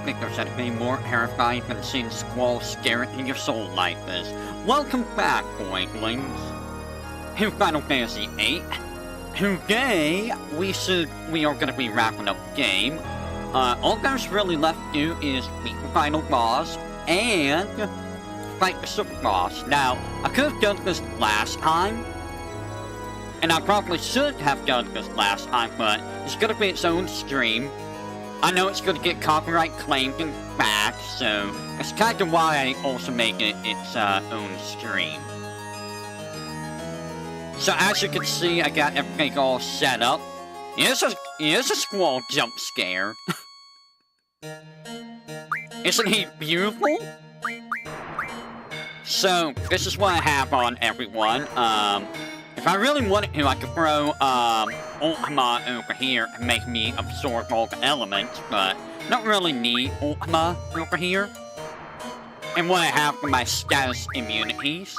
think there's anything more terrifying than seeing squalls stare in your soul like this. Welcome back, boylings, to Final Fantasy VIII. Today, we are going to be wrapping up the game. All there's really left to do is beat the final boss and fight the super boss. Now, I could have done this last time, and I probably should have done this last time, but it's going to be its own stream. I know it's going to get copyright claimed and back, so that's kind of why I also make it its own stream. So as you can see, I got everything all set up. Here's a squall jump scare. Isn't he beautiful? So this is what I have on everyone. If I really wanted to, I could throw Ultima over here and make me absorb all the elements, but I don't really need Ultima over here. And what I have for my status immunities.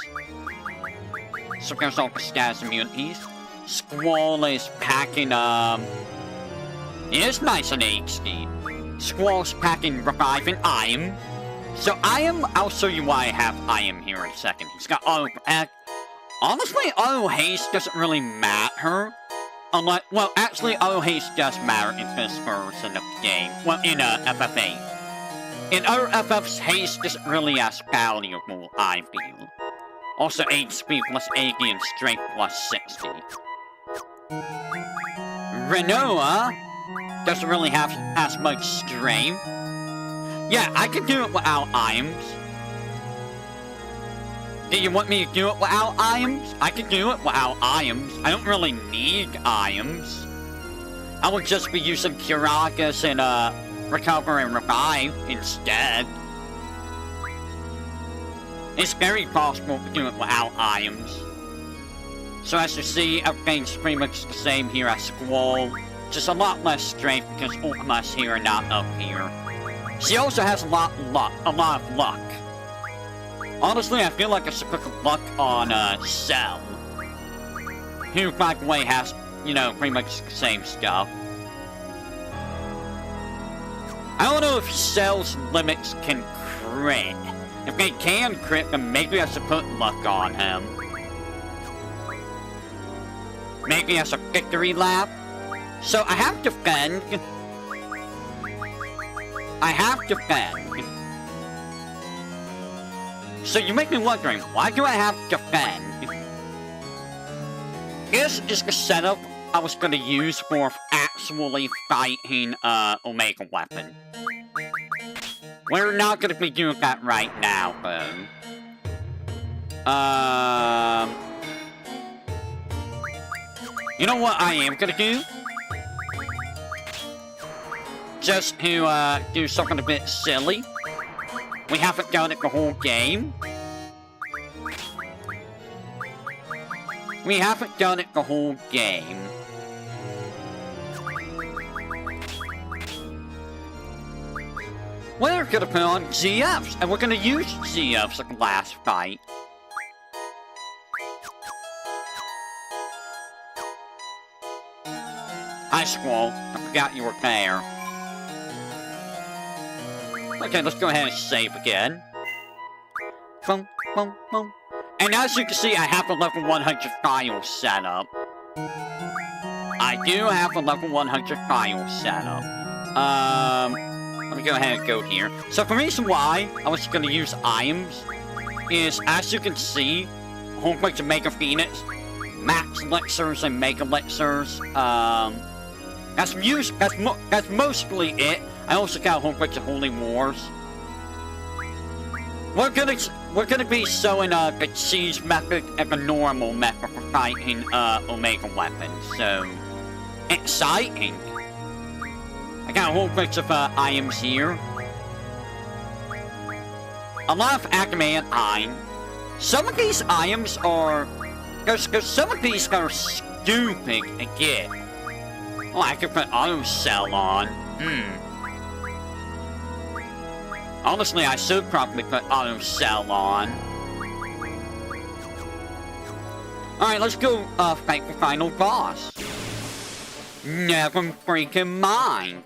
So there's all the status immunities. Squall is packing, it is nice and HD. Squall's packing Reviving Iam. So I'll show you why I have Iam here in a second. He's got auto protect. Honestly, auto haste doesn't really matter. Unless, well, actually, auto haste does matter in this version of the game. Well, in FF8. In other FFs, haste isn't really as valuable, I feel. Also, HP plus 80 and strength plus 60. Renoa doesn't really have as much strength. Yeah, I can do it without Iams. Do you want me to do it without Iams? I can do it without Iams. I don't really need Iams. I would just be using Curagas and Recover and Revive instead. It's very possible to do it without Iams. So as you see, everything's pretty much the same here as Squall. Just a lot less strength because Ultima's here and not up here. She also has a lot of luck. Honestly, I feel like I should put the luck on Cell. Who, by the way, has, you know, pretty much the same stuff. I don't know if Cell's limits can crit. If they can crit, then maybe I should put luck on him. Maybe as a victory lap. So I have defend. So you make me wondering, why do I have defend? This is the setup I was going to use for actually fighting Omega Weapon. We're not going to be doing that right now, though. You know what I am going to do? Just to do something a bit silly. We haven't done it the whole game. We're gonna put on GFs, and we're gonna use GFs at the last fight. Hi, Squall. I forgot you were there. Okay, let's go ahead and save again. Boom, boom, boom. And as you can see, I have a level 100 file set up. I do have a level 100 file set up. Let me go ahead and go here. So the reason why I was going to use Iams is, as you can see, a whole bunch of Mega Phoenix, Max Elixirs and Mega Elixirs. That's mostly it. I also got a whole bunch of Holy Wars. We're gonna be showing the cheese method and the normal method for fighting Omega weapons. So exciting! I got a whole bunch of items here. A lot of Academy Iron. Some of these items are some of these are stupid to get. Oh, I could put auto cell on. Honestly, I should probably put auto cell on. Alright, let's go fight the final boss. Never freaking mind.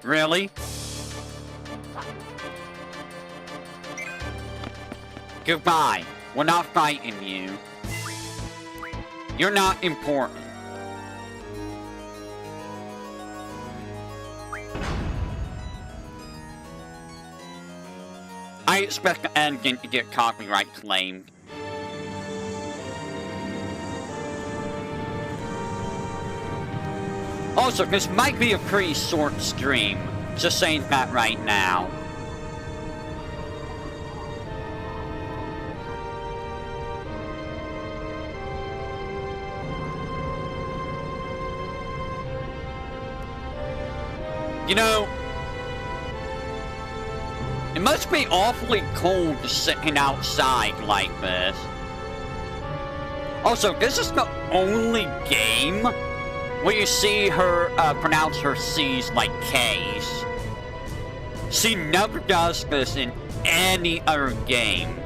Really? Goodbye. We're not fighting you. You're not important. I expect the ending to get copyright claimed. Also, this might be a pretty short stream. Just saying that right now. You know, it must be awfully cold sitting outside like this. Also, this is the only game where you see her pronounce her C's like K's. She never does this in any other game.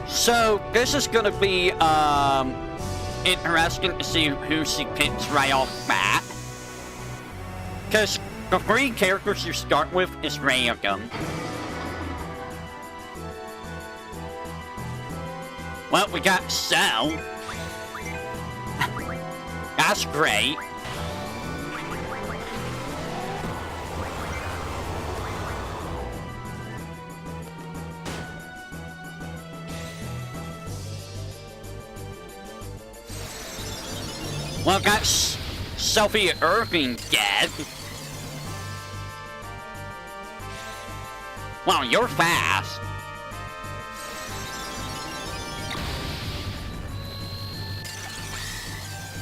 So, this is gonna be, interesting to see who she picks right off the bat. Because the 3 characters you start with is random. Well, we got Cell. That's great. Well, got Sophia Irving dead. Wow, you're fast.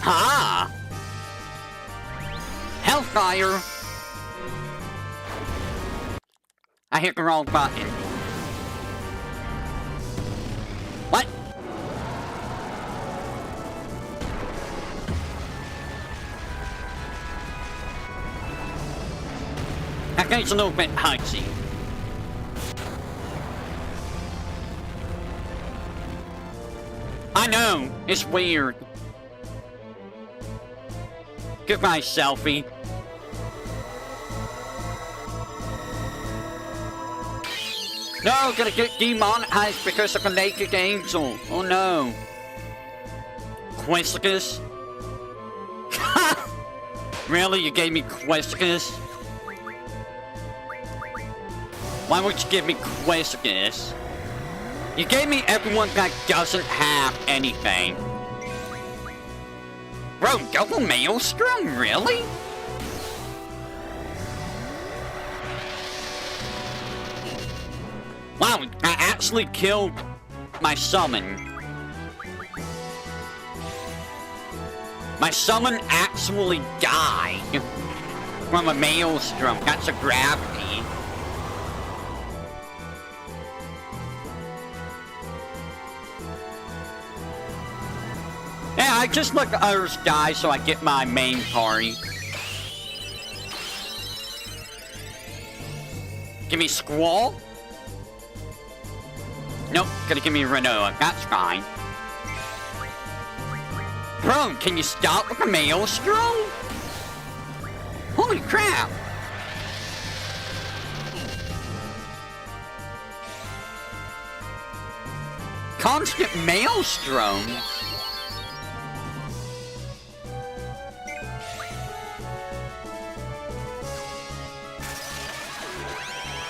Ha! Hellfire! I hit the wrong button. What? That game's a little bit heighty. I know, it's weird. Goodbye, Selfie. No, gonna get demonetized because of a naked angel. Oh no. Quisticus? Really? You gave me Quisticus? Why would you give me Quisticus? You gave me everyone that doesn't have anything. Bro, double Maelstrom? Really? Wow, I actually killed my summon. My summon actually died from a Maelstrom. That's a gravity. Yeah, I just let the others die so I get my main party. Give me Squall? Nope, gonna give me Renoa. That's fine. Bro, can you stop with the Maelstrom? Holy crap! Constant Maelstrom?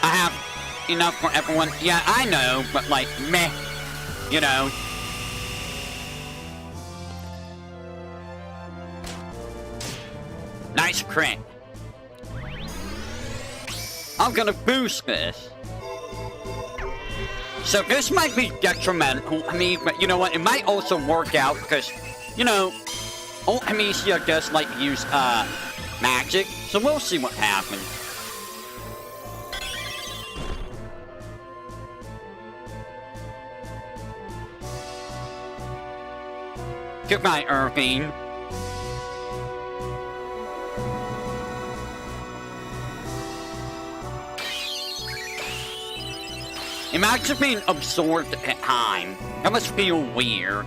I have enough for everyone. Yeah, I know, but like, meh. You know. Nice crit. I'm gonna boost this. So this might be detrimental. I mean, but you know what? It might also work out because, you know, Ultimecia does like to use magic. So we'll see what happens. Goodbye, Irving. Imagine being absorbed at time. That must feel weird.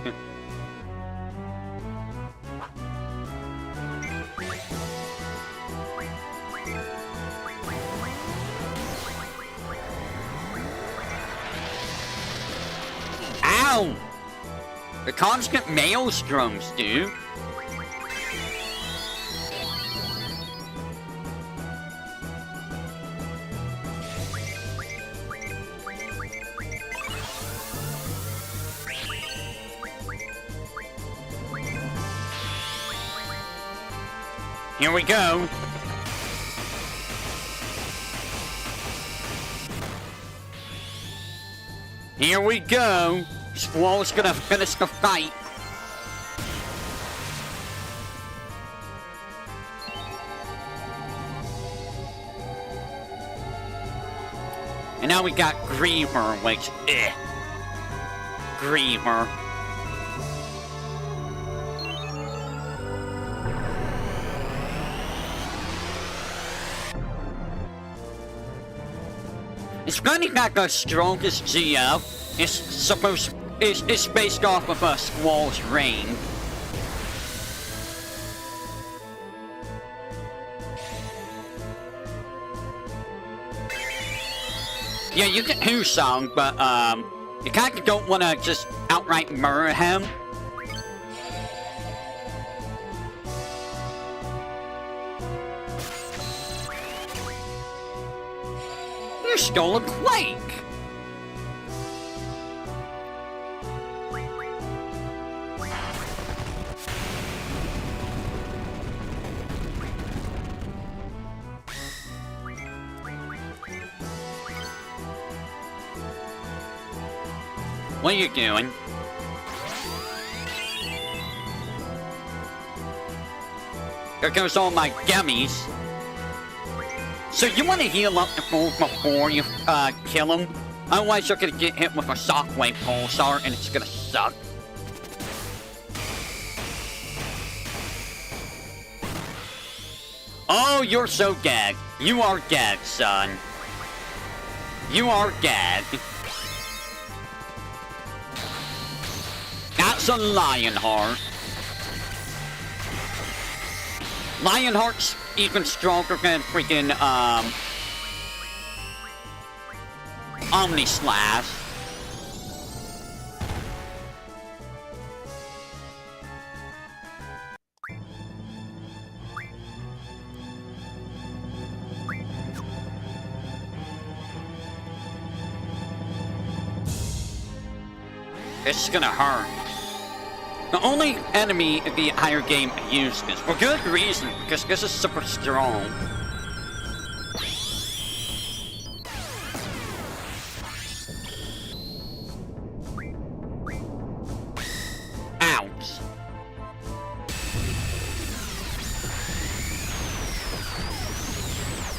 Ow! The constant maelstroms, dude. Here we go. Here we go. Squall's gonna finish the fight. And now we got Griever, which, Griever. It's funny that the strongest GF is based off of a Squall's reign. Yeah, you can do some, but you kinda don't wanna just outright murder him. You stole a Quake! What are you doing? There goes all my gummies. So you want to heal up the fool before you kill him? Otherwise you're gonna get hit with a shockwave pulsar and it's gonna suck. Oh, you're so dead. You are dead, son. You are dead. That's a Lionheart. Lionheart's even stronger than freaking, Omni Slash. This is gonna hurt. The only enemy in the entire game used this, for good reason, because this is super strong. Ouch.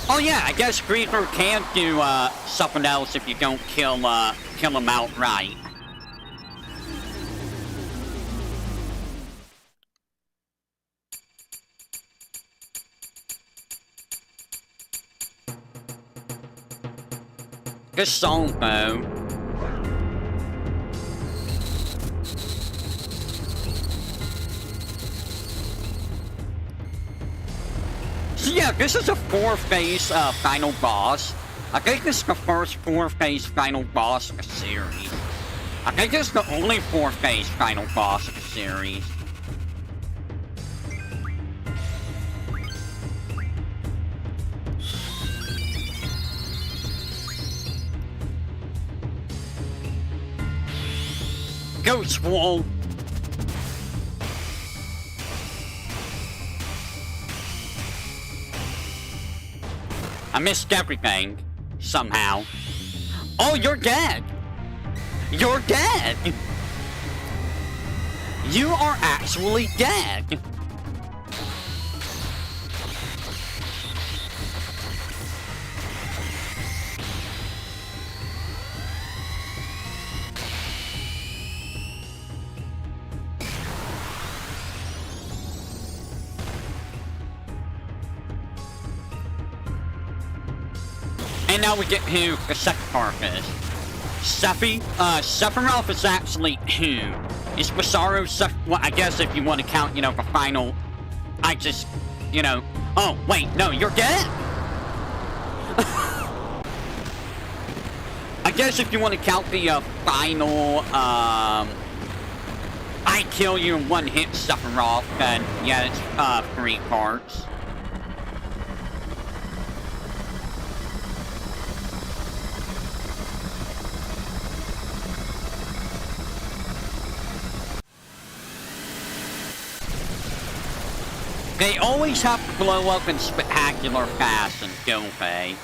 Oh yeah, I guess Griever can do something else if you don't kill him outright. Good song, though. So yeah, this is a 4-phase final boss. I think this is the first 4-phase final boss of the series. I think this is the only 4-phase final boss of the series. Ghost Wall. I missed everything, somehow. Oh, you're dead! You're dead! You are actually dead! And now we get who the second part is. Sephiroth is actually who? Is Masaru well, I guess if you want to count, you know, the final... I just, you know... Oh, wait, no, you're dead? I guess if you want to count the, final, I kill you in one hit Sephiroth, then, yeah, it's, 3 parts. They always have to blow up in spectacular fashion, don't they?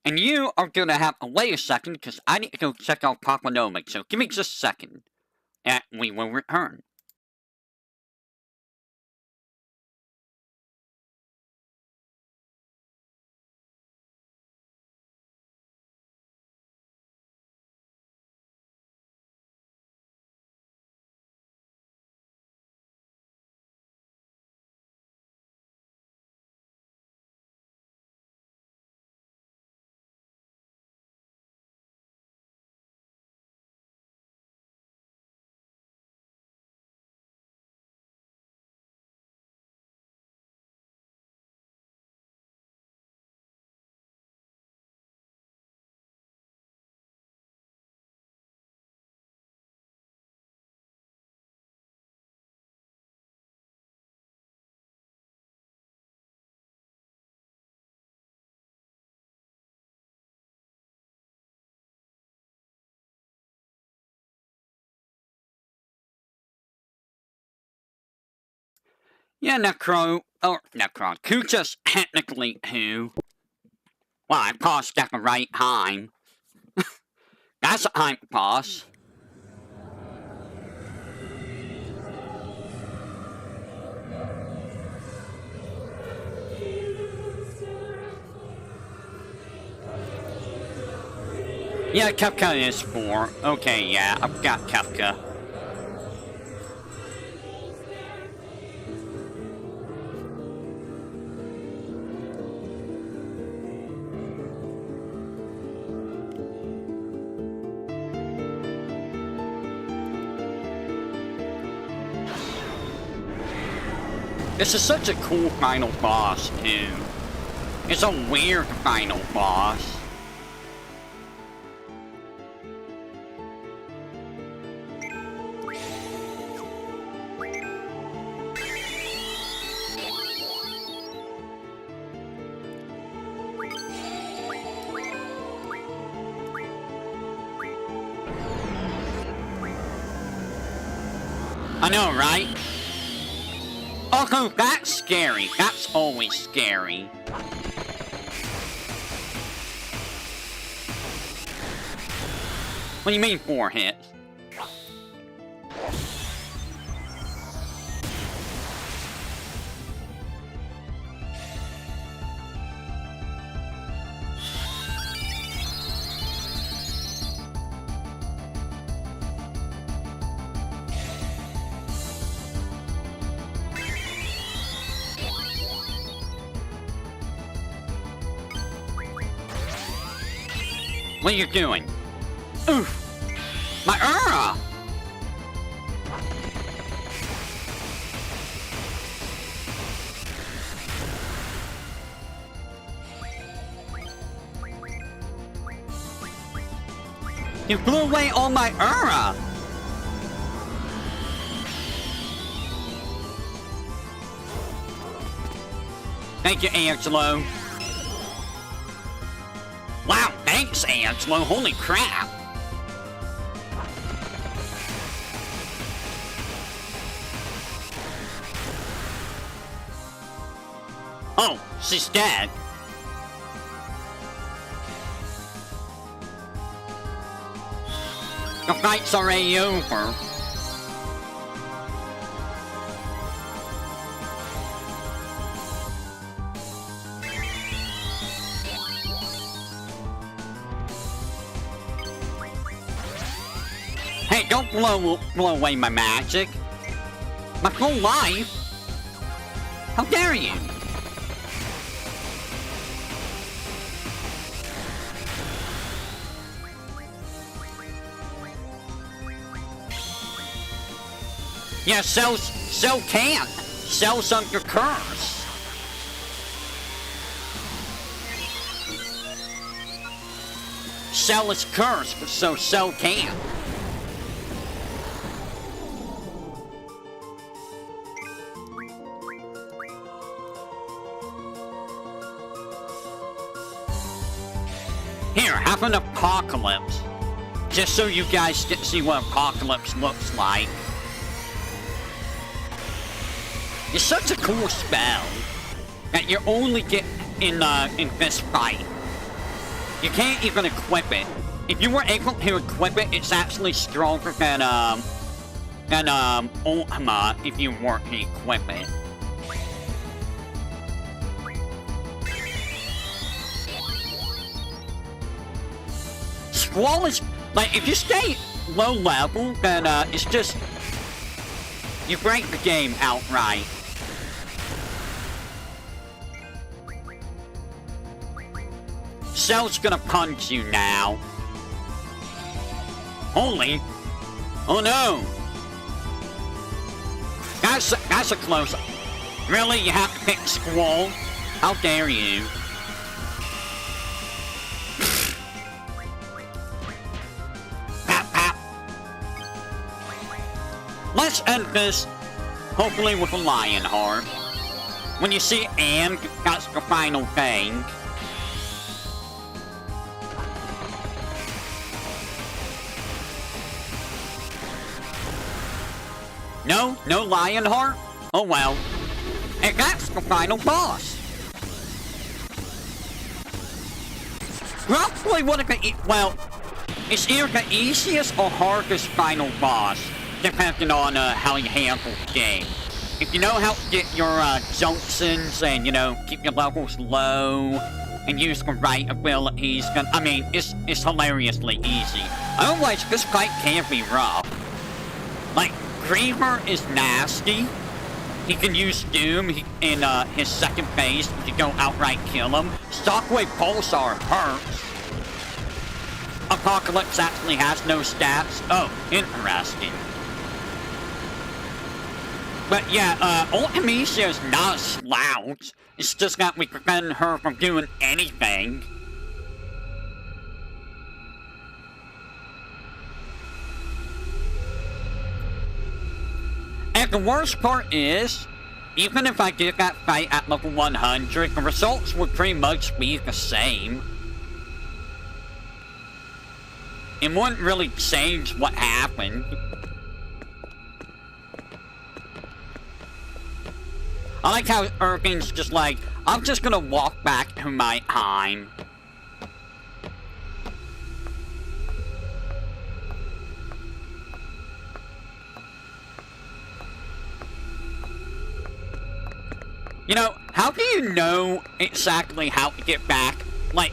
And you are gonna have to wait a second because I need to go check out Papanomic, so give me just a second. And we will return. Yeah, Necro, Kucha's technically who? Well, I paused at the right time. That's a time to pause. Yeah, Kefka is 4. Okay, yeah, I've got Kefka. This is such a cool final boss, too. It's a weird final boss. I know, right? Oh, that's scary. That's always scary. What do you mean 4 hits? What are you doing? Oof! My aura! You blew away all my aura! Thank you, Angelo. Wow, thanks, Angelo. Holy crap. Oh, she's dead. The fight's already over. Hey, don't blow away my magic. My full life. How dare you? Yeah, Cell can't. Cell's under curse. Cell is cursed, so Cell can't. Here, have an apocalypse. Just so you guys get to see what apocalypse looks like. It's such a cool spell that you only get in this fight. You can't even equip it. If you were able to equip it, it's actually stronger than Ultima if you were to equip it. Squall is like if you stay low level, then it's just you break the game outright. Cell's gonna punch you now. Holy! Oh no! That's a close. Really, you have to pick Squall? How dare you? Pap, pap. Let's end this, hopefully with a lion heart. When you see Anne, that's the final thing. No Lionheart? Oh well. And that's the final boss. Probably one of the well, it's either the easiest or hardest final boss, depending on how you handle the game. If you know how to get your junctions and, you know, keep your levels low and use the right abilities, then, I mean, it's hilariously easy. Otherwise, this fight can be rough. Like, Griever is nasty. He can use Doom in his second phase to go outright kill him. Shockwave Pulsar hurts. Apocalypse actually has no stats. Oh, interesting. But yeah, Ultimecia is not a slouch. It's just that we prevent her from doing anything. And the worst part is, even if I did that fight at level 100, the results would pretty much be the same. It wouldn't really change what happened. I like how Irving's just like, I'm just gonna walk back to my time. You know, how do you know exactly how to get back? Like,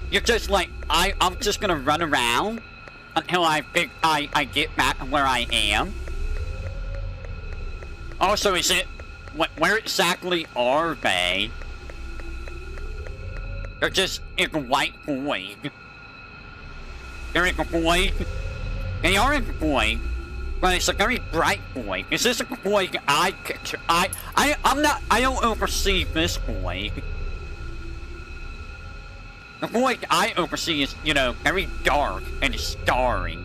you're just like, I'm just gonna run around until I get back where I am. Also, is it, where exactly are they? They're just in the white void. They're in the void. They are in the void. But it's a very bright void. Is this a void I picture? I don't oversee this void. The void I oversee is, you know, very dark and starry.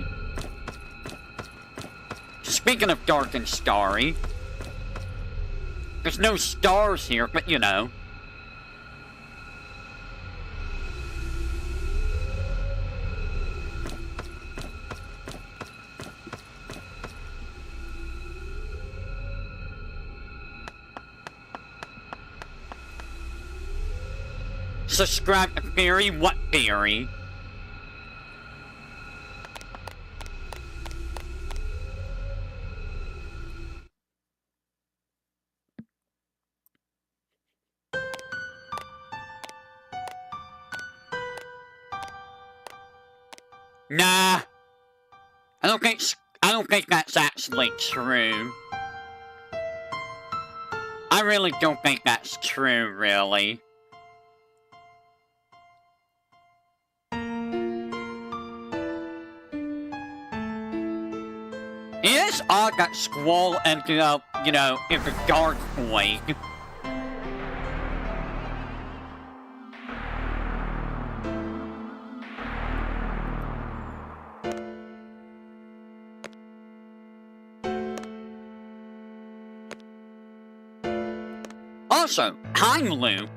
Speaking of dark and starry, there's no stars here, but you know. Subscribe to Theory? What theory? Nah. I don't think that's actually true. I really don't think that's true, really. It is odd that Squall ended up, you know, in the Dark Void. Also, time loop.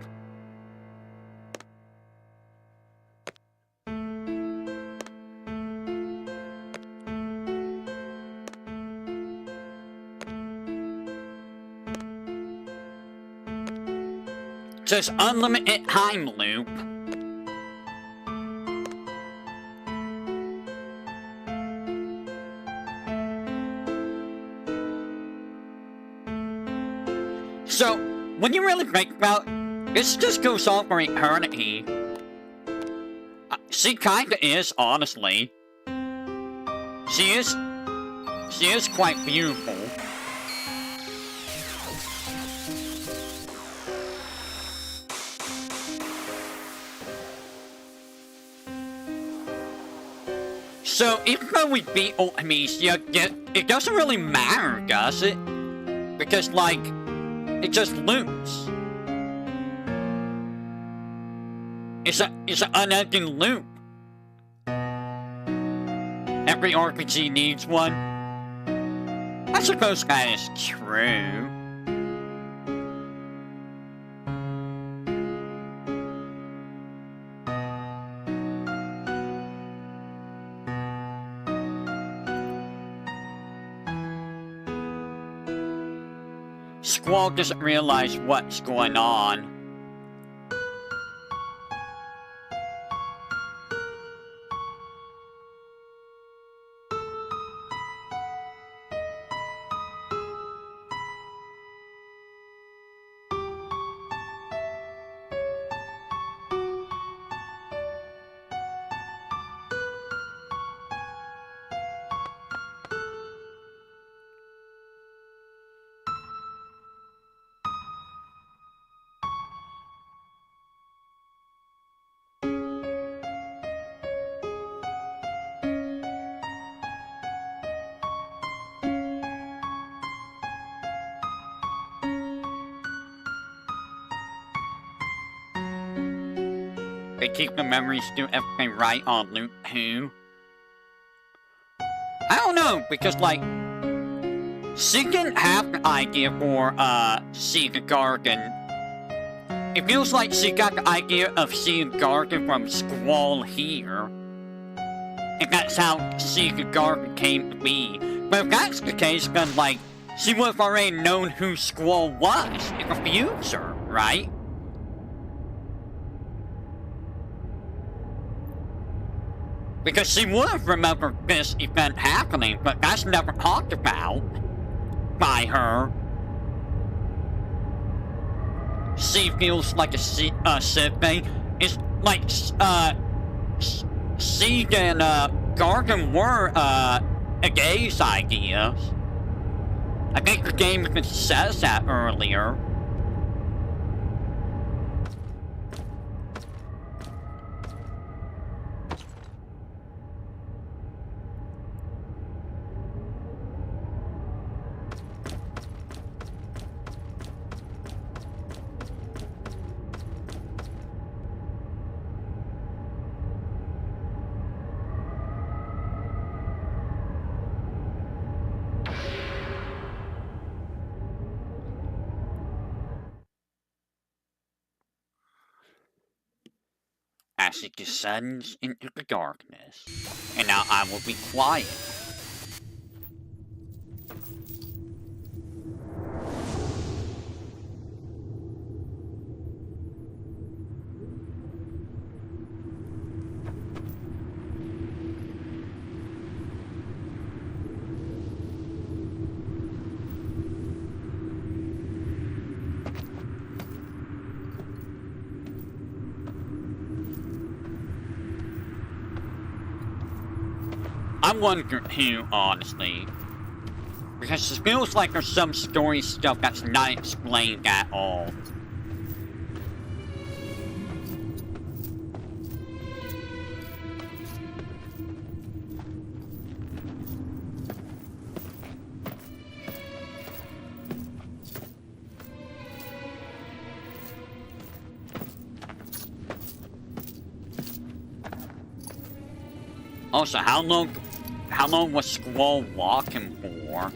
Says unlimited time loop. So, when you really think about it, this just goes on for eternity. She kinda is, honestly. She is quite beautiful. So, even though we beat Ultimecia, it doesn't really matter, does it? Because, like, it just loops. It's an unending loop. Every RPG needs one. I suppose that is true. Squall doesn't realize what's going on. They keep the memories, do everything right on loop 2. I don't know, because, like, she didn't have the idea for, Seed Garden. It feels like she got the idea of Seed Garden from Squall here. And that's how Seed Garden came to be. But if that's the case, then, like, she would have already known who Squall was in the future, right? Because she would have remembered this event happening, but that's never talked about by her. She feels like a Sid thing. It's like, Seed and, Garden were, Agae's ideas. I think the game even says that earlier. As it descends into the darkness. And now I will be quiet. I wonder who, honestly. Because it feels like there's some story stuff that's not explained at all. Also, how long was Squall walking for?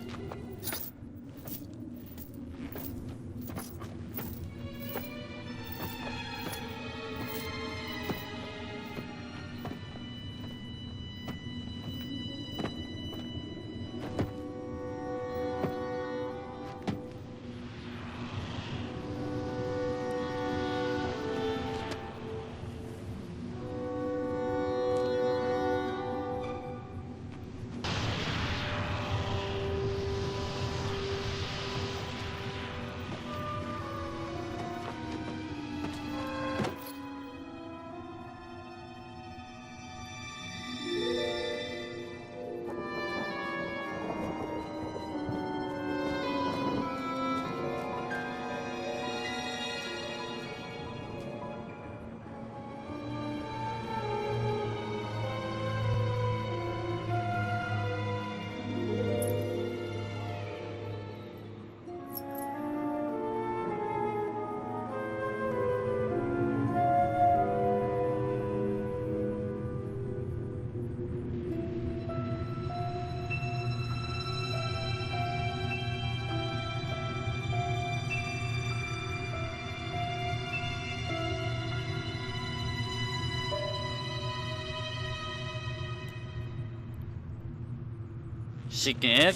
She did?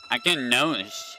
I didn't notice.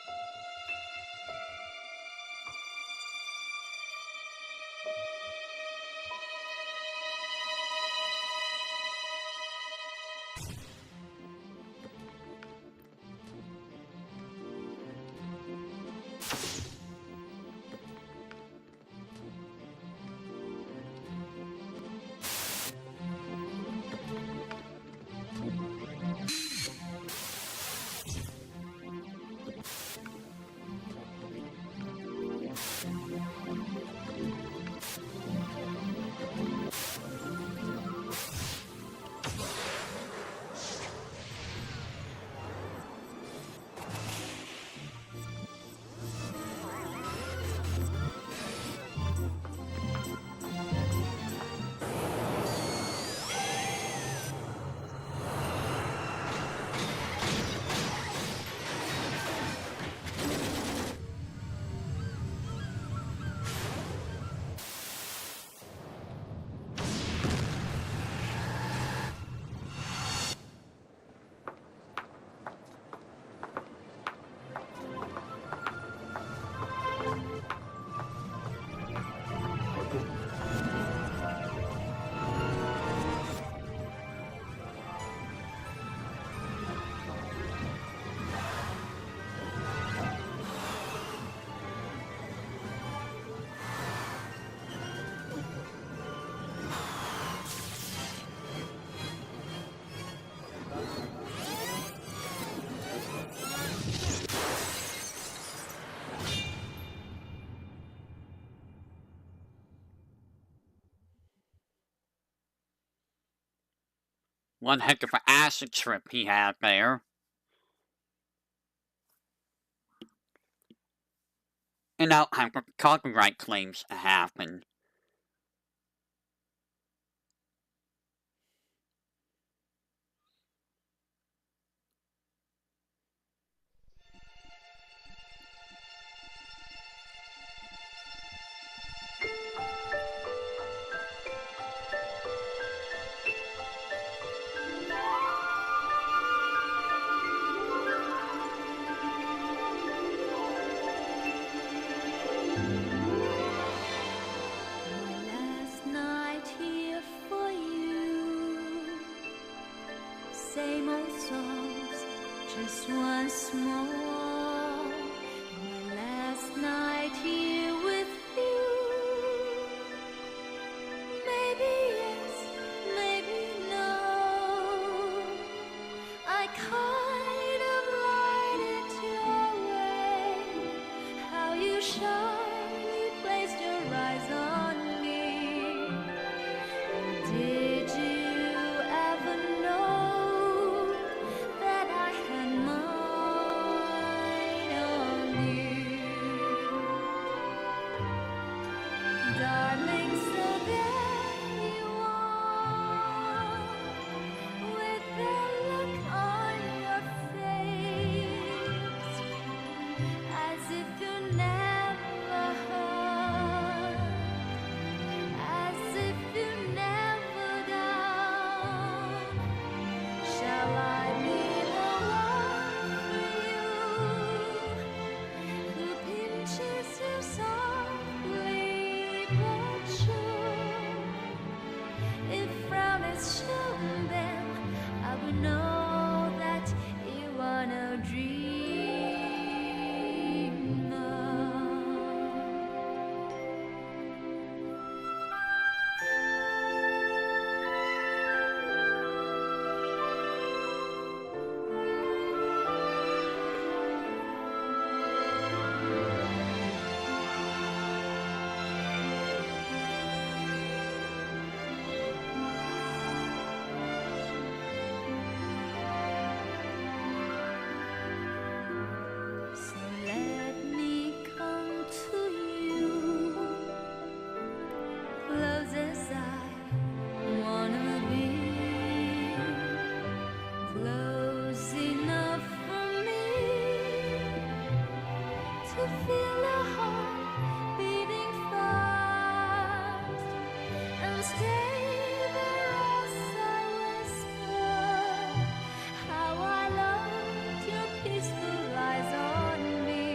One heck of an acid trip he had there. And now copyright claims happen. Last night here for you, same old songs, just once more. My last night here with you, maybe yes, stay there as I whisper how I loved your peaceful eyes on me.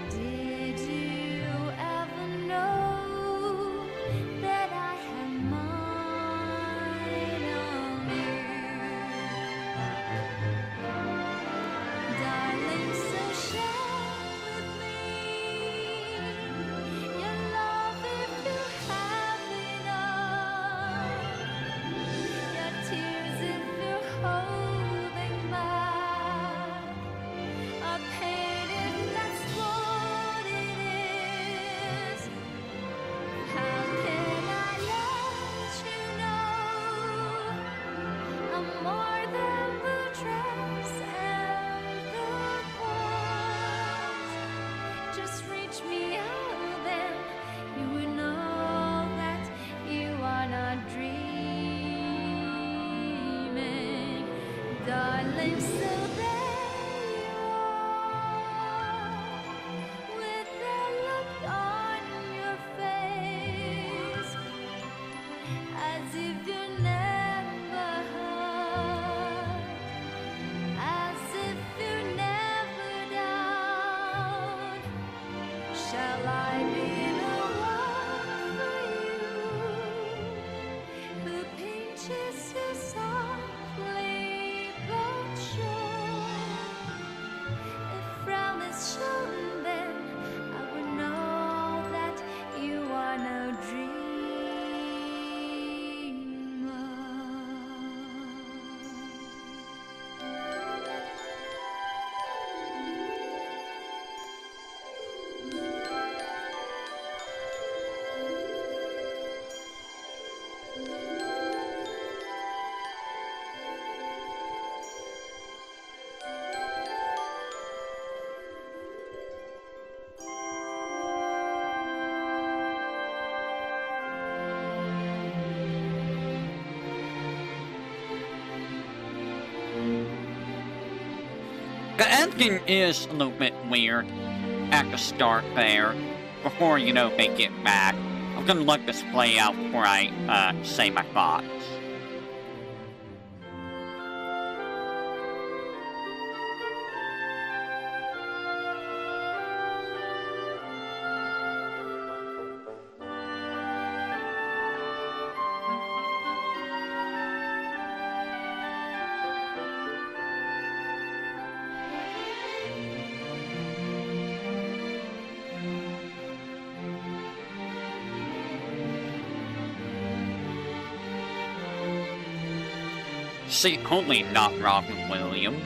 Did you ever know that I had mine on you? Darling, so share with me your love if you have enough, your tears if you're holding back, a pain if that's what it is. How can I let you know I'm more than the dress and the clothes? Just reach me out, then you will know that you are not dreaming. Darling, so there you are, with that look on your face, as if you never hurt, as if you never down. Shall I be the one for you, who pinches you softly but sure? If frown is shown, then I would know that you are no dreamer. The ending is a little bit weird at the start there, before, you know, they get back. I'm gonna let this play out before I say my thoughts. See, only not Robin Williams.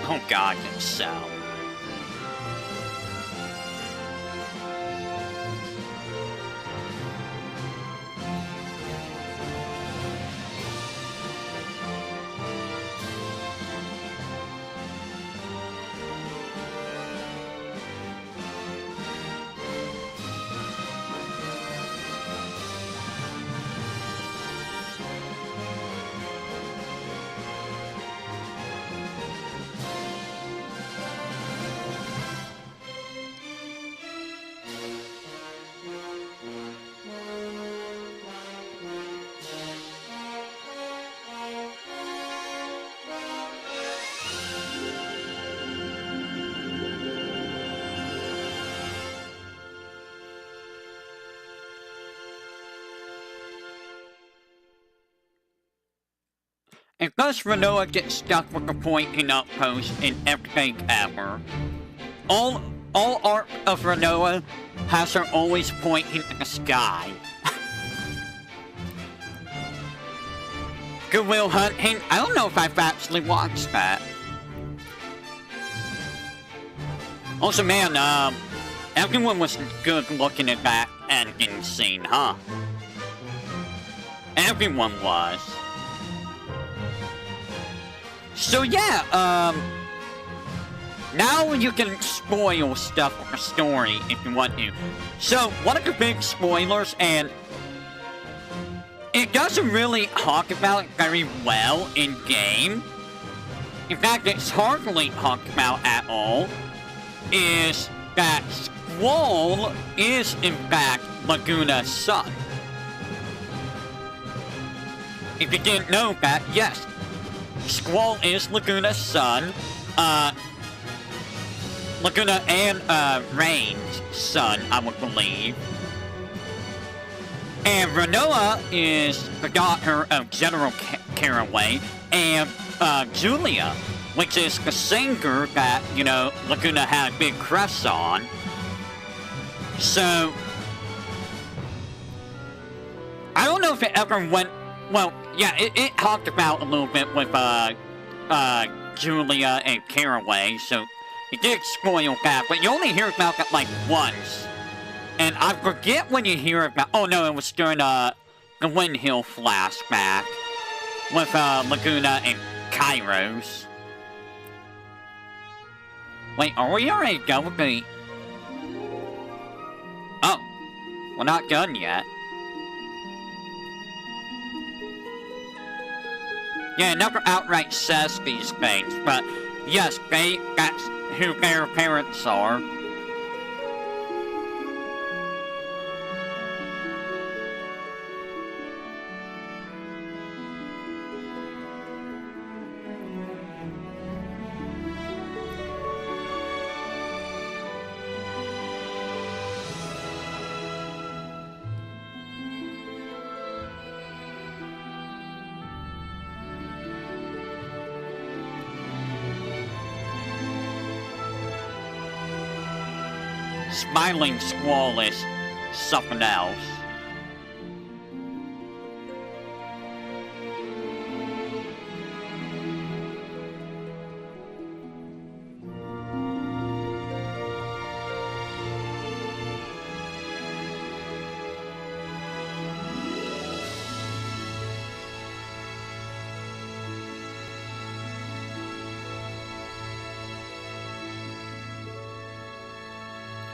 Oh God, himself. If does Renoa get stuck with the pointing up post in everything ever? All art of Renoa has her always pointing at the sky. Goodwill Hunting? I don't know if I've actually watched that. Also, man, everyone was good looking at that ending scene, huh? Everyone was. So yeah, now you can spoil stuff for the story if you want to. So, one of the big spoilers, and it doesn't really talk about it very well in-game. In fact, it's hardly talked about at all, is that Squall is, in fact, Laguna's son. If you didn't know that, yes, Squall is Laguna's son. Laguna and Rain's son, I would believe. And Renoa is the daughter of General Caraway and Julia, which is the singer that, you know, Laguna had a big crush on. So, I don't know if it ever went, well, yeah, it talked about a little bit with Julia and Caraway, so it did spoil that, but you only hear about that like once. And I forget when you hear about, oh no, it was during the Windhill flashback with Laguna and Kairos. Wait, are we already done with the... Oh, we're not done yet. Yeah, it never outright says these things, but yes, that's who their parents are. Smiling Squall is something else.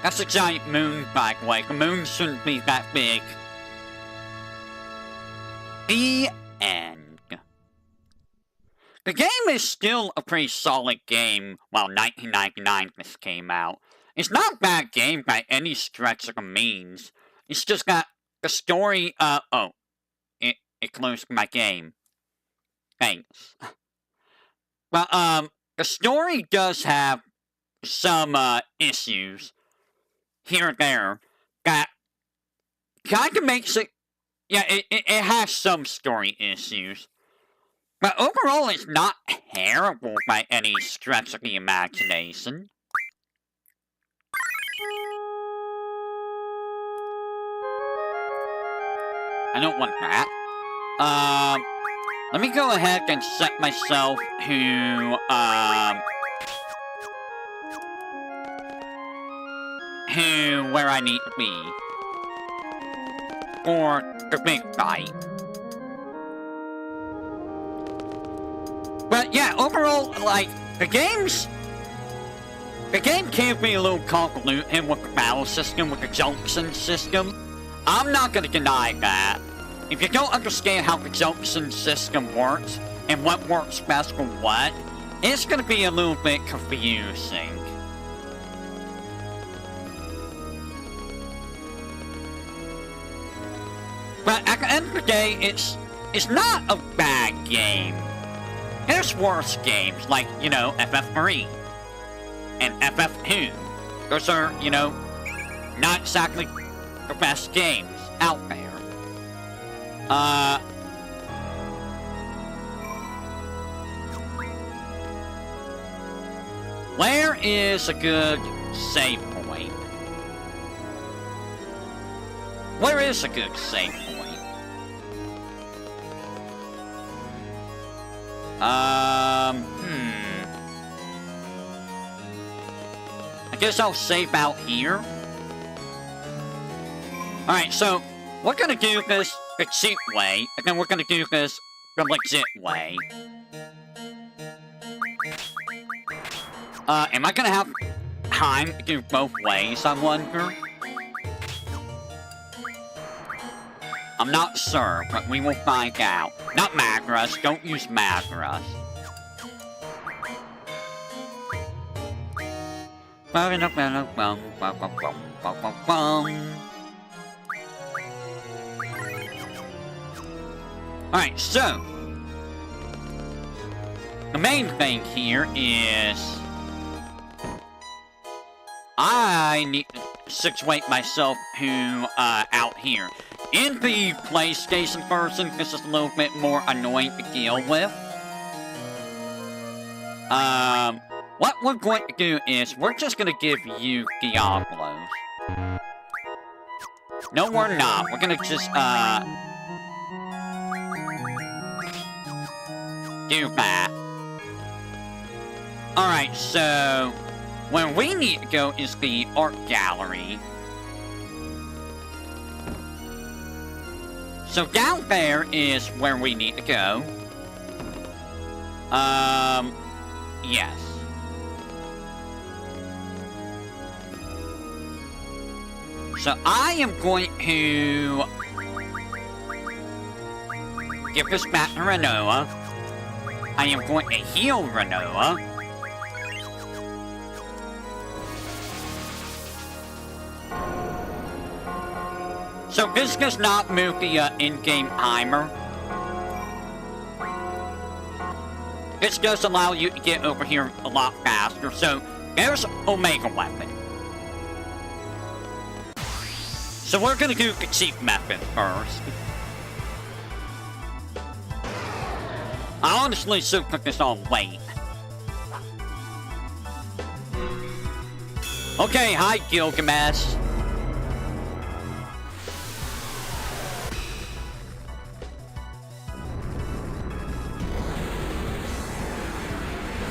That's a giant moon, by the way. The moon shouldn't be that big. The end. The game is still a pretty solid game while 1999 this came out. It's not a bad game by any stretch of the means. It's just got the story, oh. It closed my game. Thanks. But, the story does have some, issues here and there that kind of makes it, yeah, it has some story issues. But overall, it's not terrible by any stretch of the imagination. I don't want that. Let me go ahead and set myself to, where I need to be for the big fight. But yeah, overall, like, the game can be a little convoluted with the battle system, with the junction system. I'm not gonna deny that. If you don't understand how the junction system works, and what works best for what, it's gonna be a little bit confusing. But at the end of the day, it's not a bad game. There's worse games, like, you know, FF3 and FF2. Those are, you know, not exactly the best games out there. Where is a good save point? Where is a good save point? I guess I'll save out here. Alright, so we're gonna do this the cheap way, and then we're gonna do this the legit way. Am I gonna have time to do both ways, I wonder? I'm not sure, but we will find out. Not Magras, don't use Magras. Alright, so the main thing here is I need to situate myself to out here. In the PlayStation version, this is a little bit more annoying to deal with. What we're going to do is we're just going to give you Diablos. No, we're not. We're going to just do that. Alright, so where we need to go is the art gallery. So down there is where we need to go. Yes. So I am going to give this back to Renoa. I am going to heal Renoa. So this does not move the in-game timer. This does allow you to get over here a lot faster. So there's Omega Weapon. So we're gonna do the cheap method first. I honestly should put this on late. Okay, hi Gilgamesh.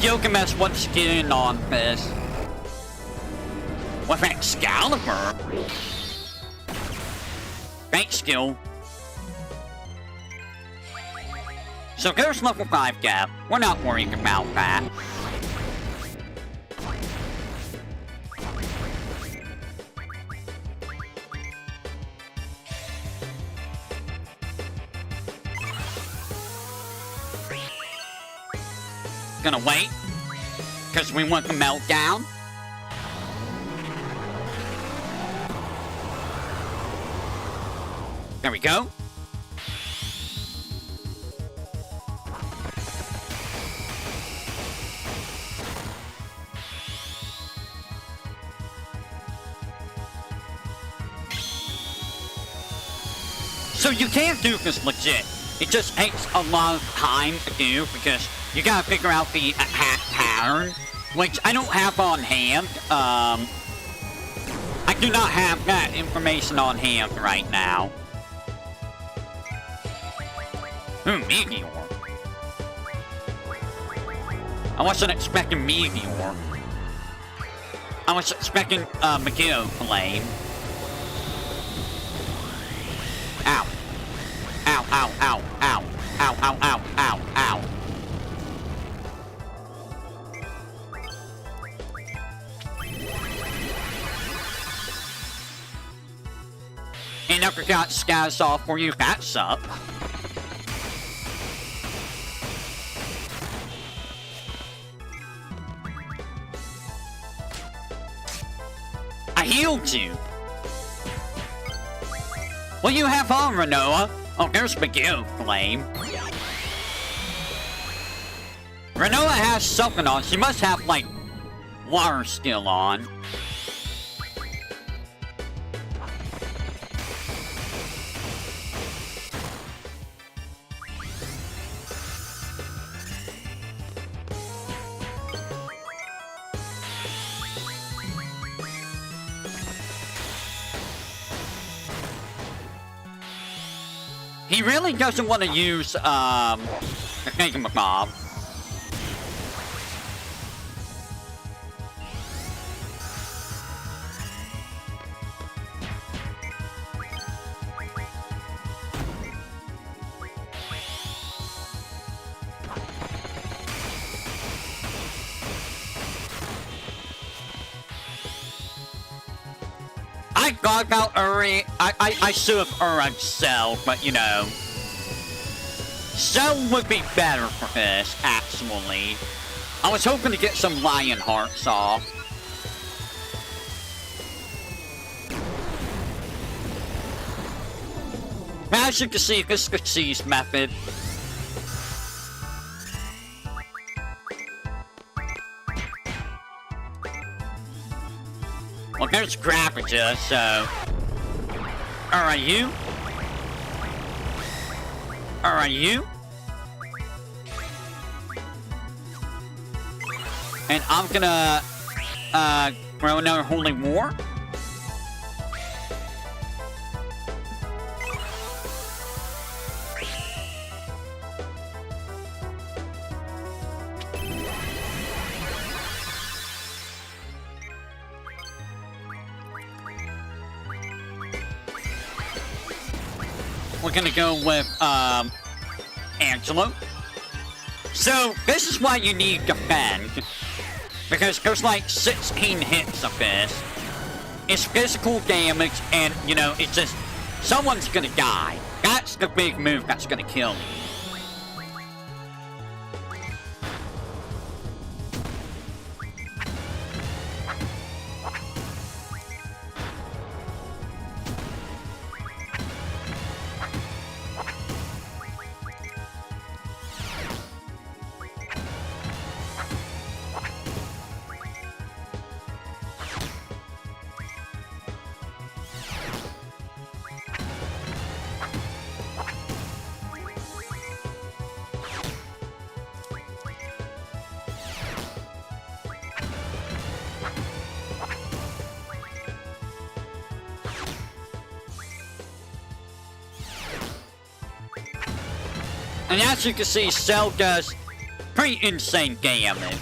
Gilgamesh wants to get in on this. With Excalibur? Thanks, Gil. So there's level 5 gap. We're not worried about that. Gonna wait, because we want the meltdown. There we go. So you can't do this legit. It just takes a lot of time to do because you gotta figure out the attack pattern, which I don't have on hand. I do not have that information on hand right now. Ooh, Meteor. I wasn't expecting Meteor. I was expecting Megiddo Flame. Ow. Ow, ow, ow, ow. Ow, ow, ow, ow, ow. And I forgot Skaz off for you. That's up. I healed you. What do you have on, Renoa? Oh, there's Megiddo Flame. Renoa has something on. She must have, like, water still on. he really doesn't want to use, the Thingamabob. I got about Uri. I should have Uri Cell, but you know. Cell would be better for this, actually. I was hoping to get some Lion Hearts off. As you can see, this is the cheese method. Well, there's Gravager, so... Alright, you? Alright, you? And I'm gonna... grow another Holy War. We're gonna go with, Angelo. So, this is why you need Defend. Because there's like 16 hits of this. It's physical damage, and, you know, it's just... Someone's gonna die. That's the big move that's gonna kill you. And as you can see, Cell does pretty insane damage.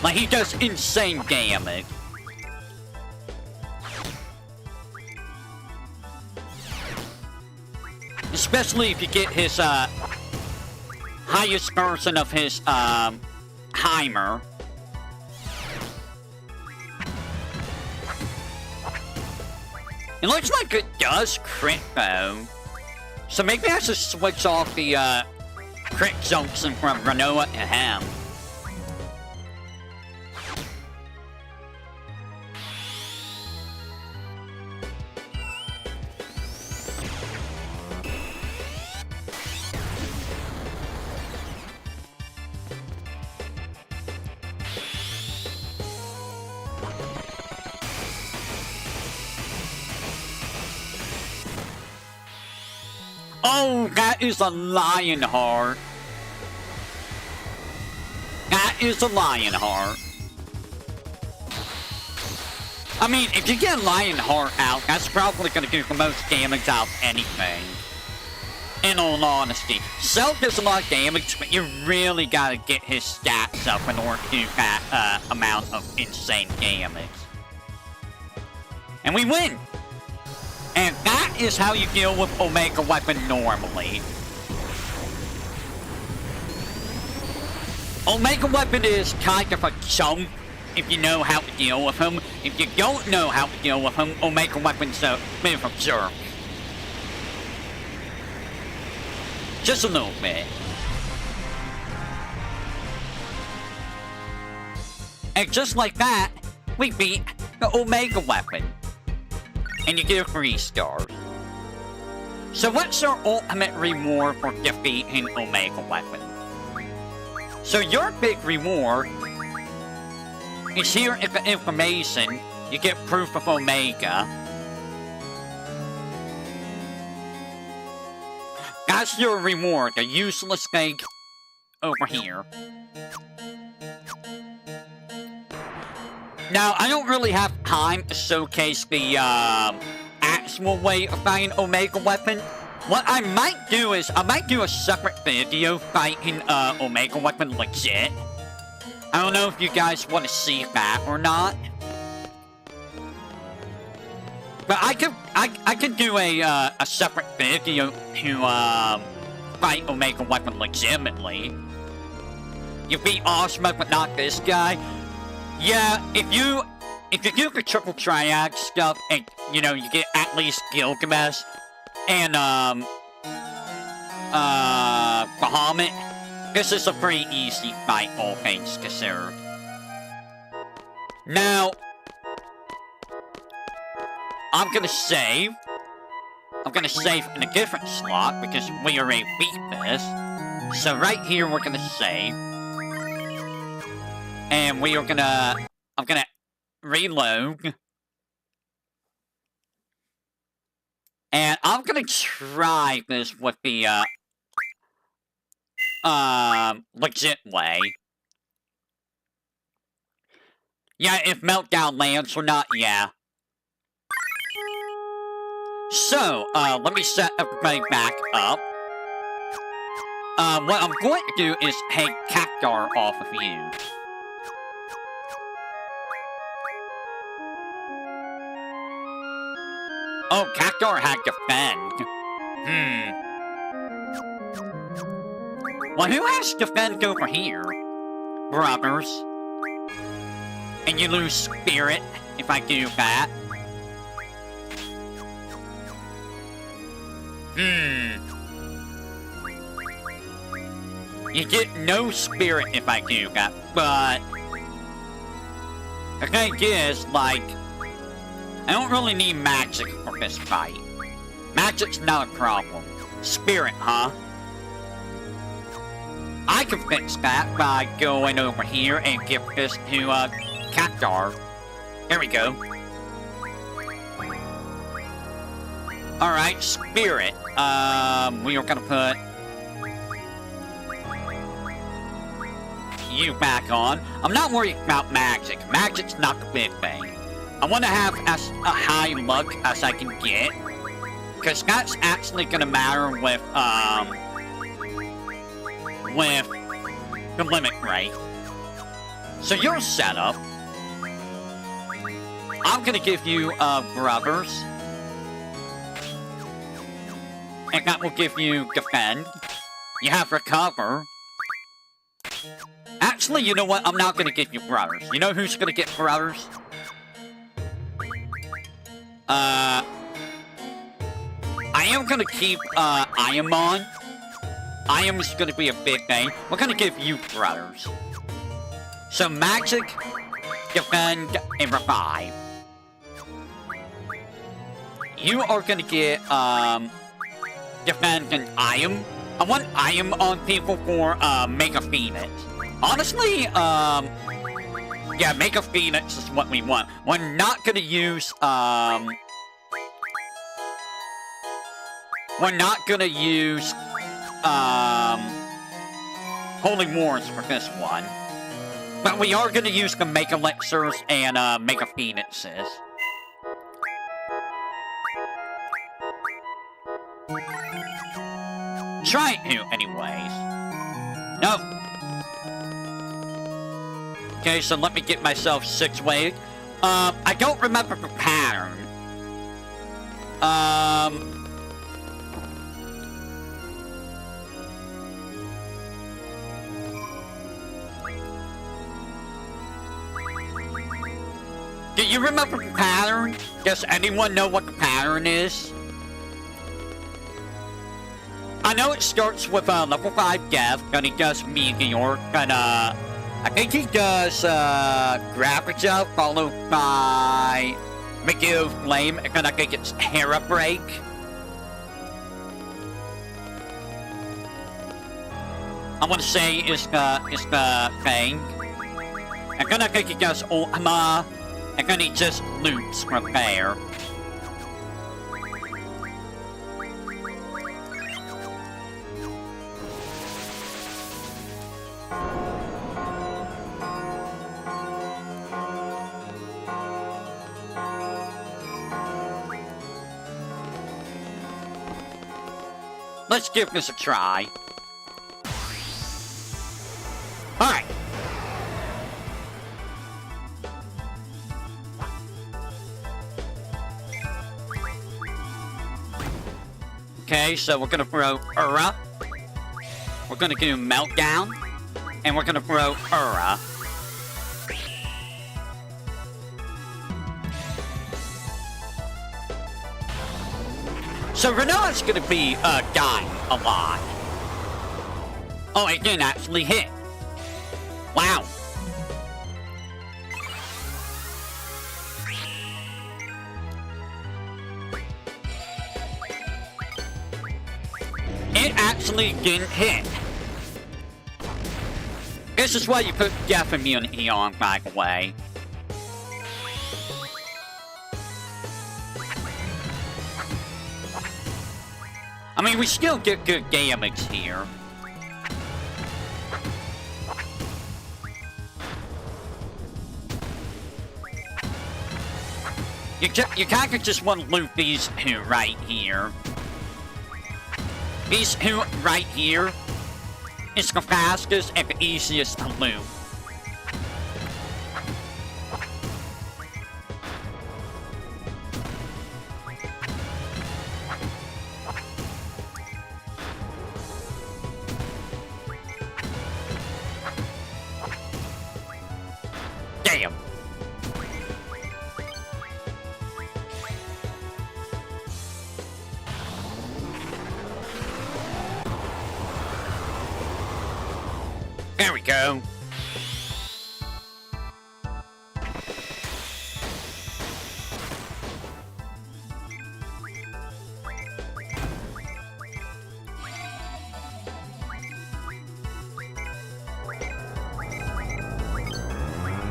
Like, he does insane damage. Especially if you get his, highest version of his, Heimer. It looks like it does crit, though. So maybe I should switch off the, crit junction from Renoa to him. Oh, that is a Lion Heart. That is a Lion Heart. I mean, if you get a Lion Heart out, that's probably going to do the most damage out of anything. In all honesty. Cell does a lot of damage, but you really got to get his stats up in order to do that amount of insane damage. And we win! And that is how you deal with Omega Weapon normally. Omega Weapon is kind of a chump if you know how to deal with him. If you don't know how to deal with him, Omega Weapon's a bit of a jerk. Just a little bit. And just like that, we beat the Omega Weapon. And you get 3 stars. So what's your ultimate reward for defeating Omega Weapon? So your big reward is here in the information. You get proof of Omega. That's your reward, the useless thing over here. Now, I don't really have time to showcase the, usual way of fighting Omega Weapon. What I might do is, I might do a separate video fighting Omega Weapon legit. I don't know if you guys want to see that or not. But I could do a separate video to fight Omega Weapon legitimately. You'd be awesome, but not this guy. Yeah, if you do the triple triad stuff, and you know you get at least Gilgamesh and Bahamut, this is a pretty easy fight, all things considered. Now, I'm gonna save. I'm gonna save in a different slot because we already beat this. So right here we're gonna save. And we are gonna... I'm gonna reload. And I'm gonna try this with the legit way. Yeah, if Meltdown lands or not, yeah. So, let me set everybody back up. What I'm going to do is take Cactar off of you. Oh, Cactar had defend. Well, who has defend over here? Brothers. And you lose spirit if I do that. You get no spirit if I do that, but... the thing is, like... I don't really need magic for this fight. Magic's not a problem. Spirit, huh? I can fix that by going over here and give this to, Cactar. There we go. Alright, spirit. We are gonna put... you back on. I'm not worried about magic. Magic's not the big thing. I want to have as a high luck as I can get, because that's actually gonna matter with the limit rate. So you're set up. I'm gonna give you brothers, and that will give you defend. You have recover. Actually, you know what? I'm not gonna give you brothers. You know who's gonna get brothers? I am gonna keep, Iamon. Iam is gonna be a big thing. We're gonna give you brothers. So, magic, defend, and revive. You are gonna get, defend and Iam. I want Iam on people for, Mega Phoenix. Honestly, yeah, Mega Phoenix is what we want. We're not gonna use, we're not gonna use, Holy Wars for this one. But we are gonna use the Mega Elixirs and, Mega Phoenixes. Try to, anyways. Nope. Okay, so let me get myself 6 waves. I don't remember the pattern. Do you remember the pattern? Does anyone know what the pattern is? I know it starts with level 5 Death, and he does Meteor, and I think he does Graphica, followed by Megiddo Flame, and then I think it's Hera Break. I want to say is the thing. And then I think he does Ultima, and then he just loops from there. let's give this a try. Alright. Okay, so we're gonna throw Ura. We're gonna do Meltdown. And we're gonna throw Ura. So Renault's gonna be dying a lot. Oh, it didn't actually hit. Wow. It actually didn't hit. This is why you put death immunity on, by the way. I mean, we still get good damage here. You kind of just want to loot these two right here. These two right here is the fastest and the easiest to loot. Damn. There we go.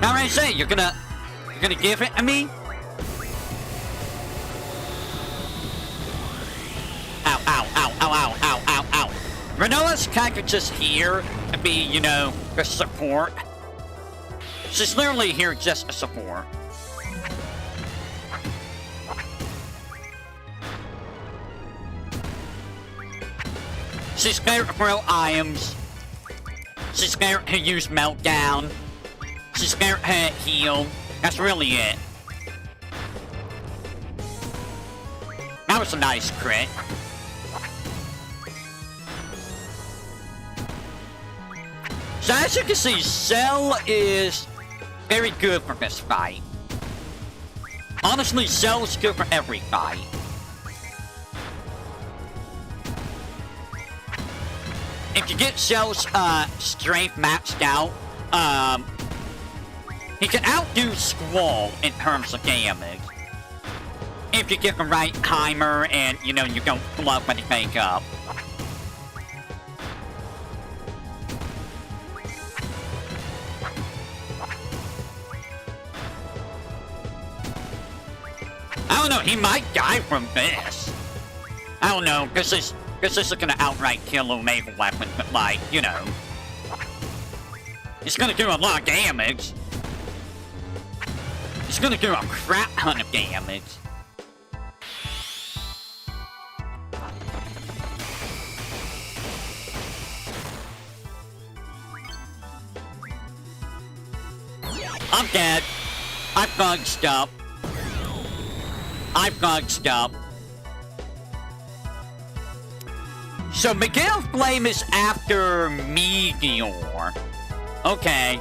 Now I say, you're gonna give it to me? Ow, ow, ow, ow, ow, ow, ow, ow. Renault's kind of just here to be, you know, the support. She's literally here just to support. She's there to throw items. She's there to use Meltdown. She's there to heal. That's really it. That was a nice crit. So as you can see, Cell is very good for this fight. Honestly, Cell is good for every fight. If you get Cell's strength maxed out, he can outdo Squall in terms of damage. If you get the right timer and, you know, you don't fluff anything up. I don't know, he might die from this. I don't know, because this is gonna outright kill Omega weapon, but like, you know. It's gonna do a lot of damage. It's gonna do a crap ton of damage. I'm dead. I bugged up. I bugged up. So Miguel Flame is after Meteor. Okay.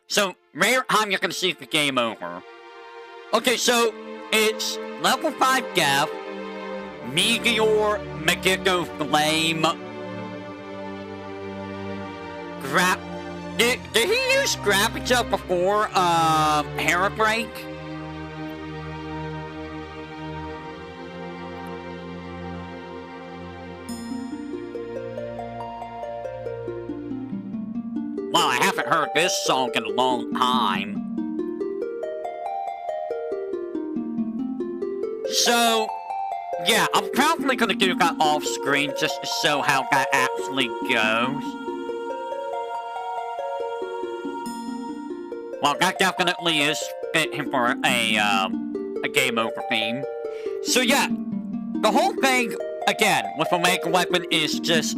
So rare time you're gonna see the game over. Okay, so it's level 5 Death, Meteor, Megiddo Flame, Did he use graphics up before Hair Break? Well, I haven't heard this song in a long time. So, yeah, I'm probably gonna do that off screen just to show how that actually goes. Well, that definitely is fitting for a game over theme. So yeah, the whole thing again, with Omega Weapon is just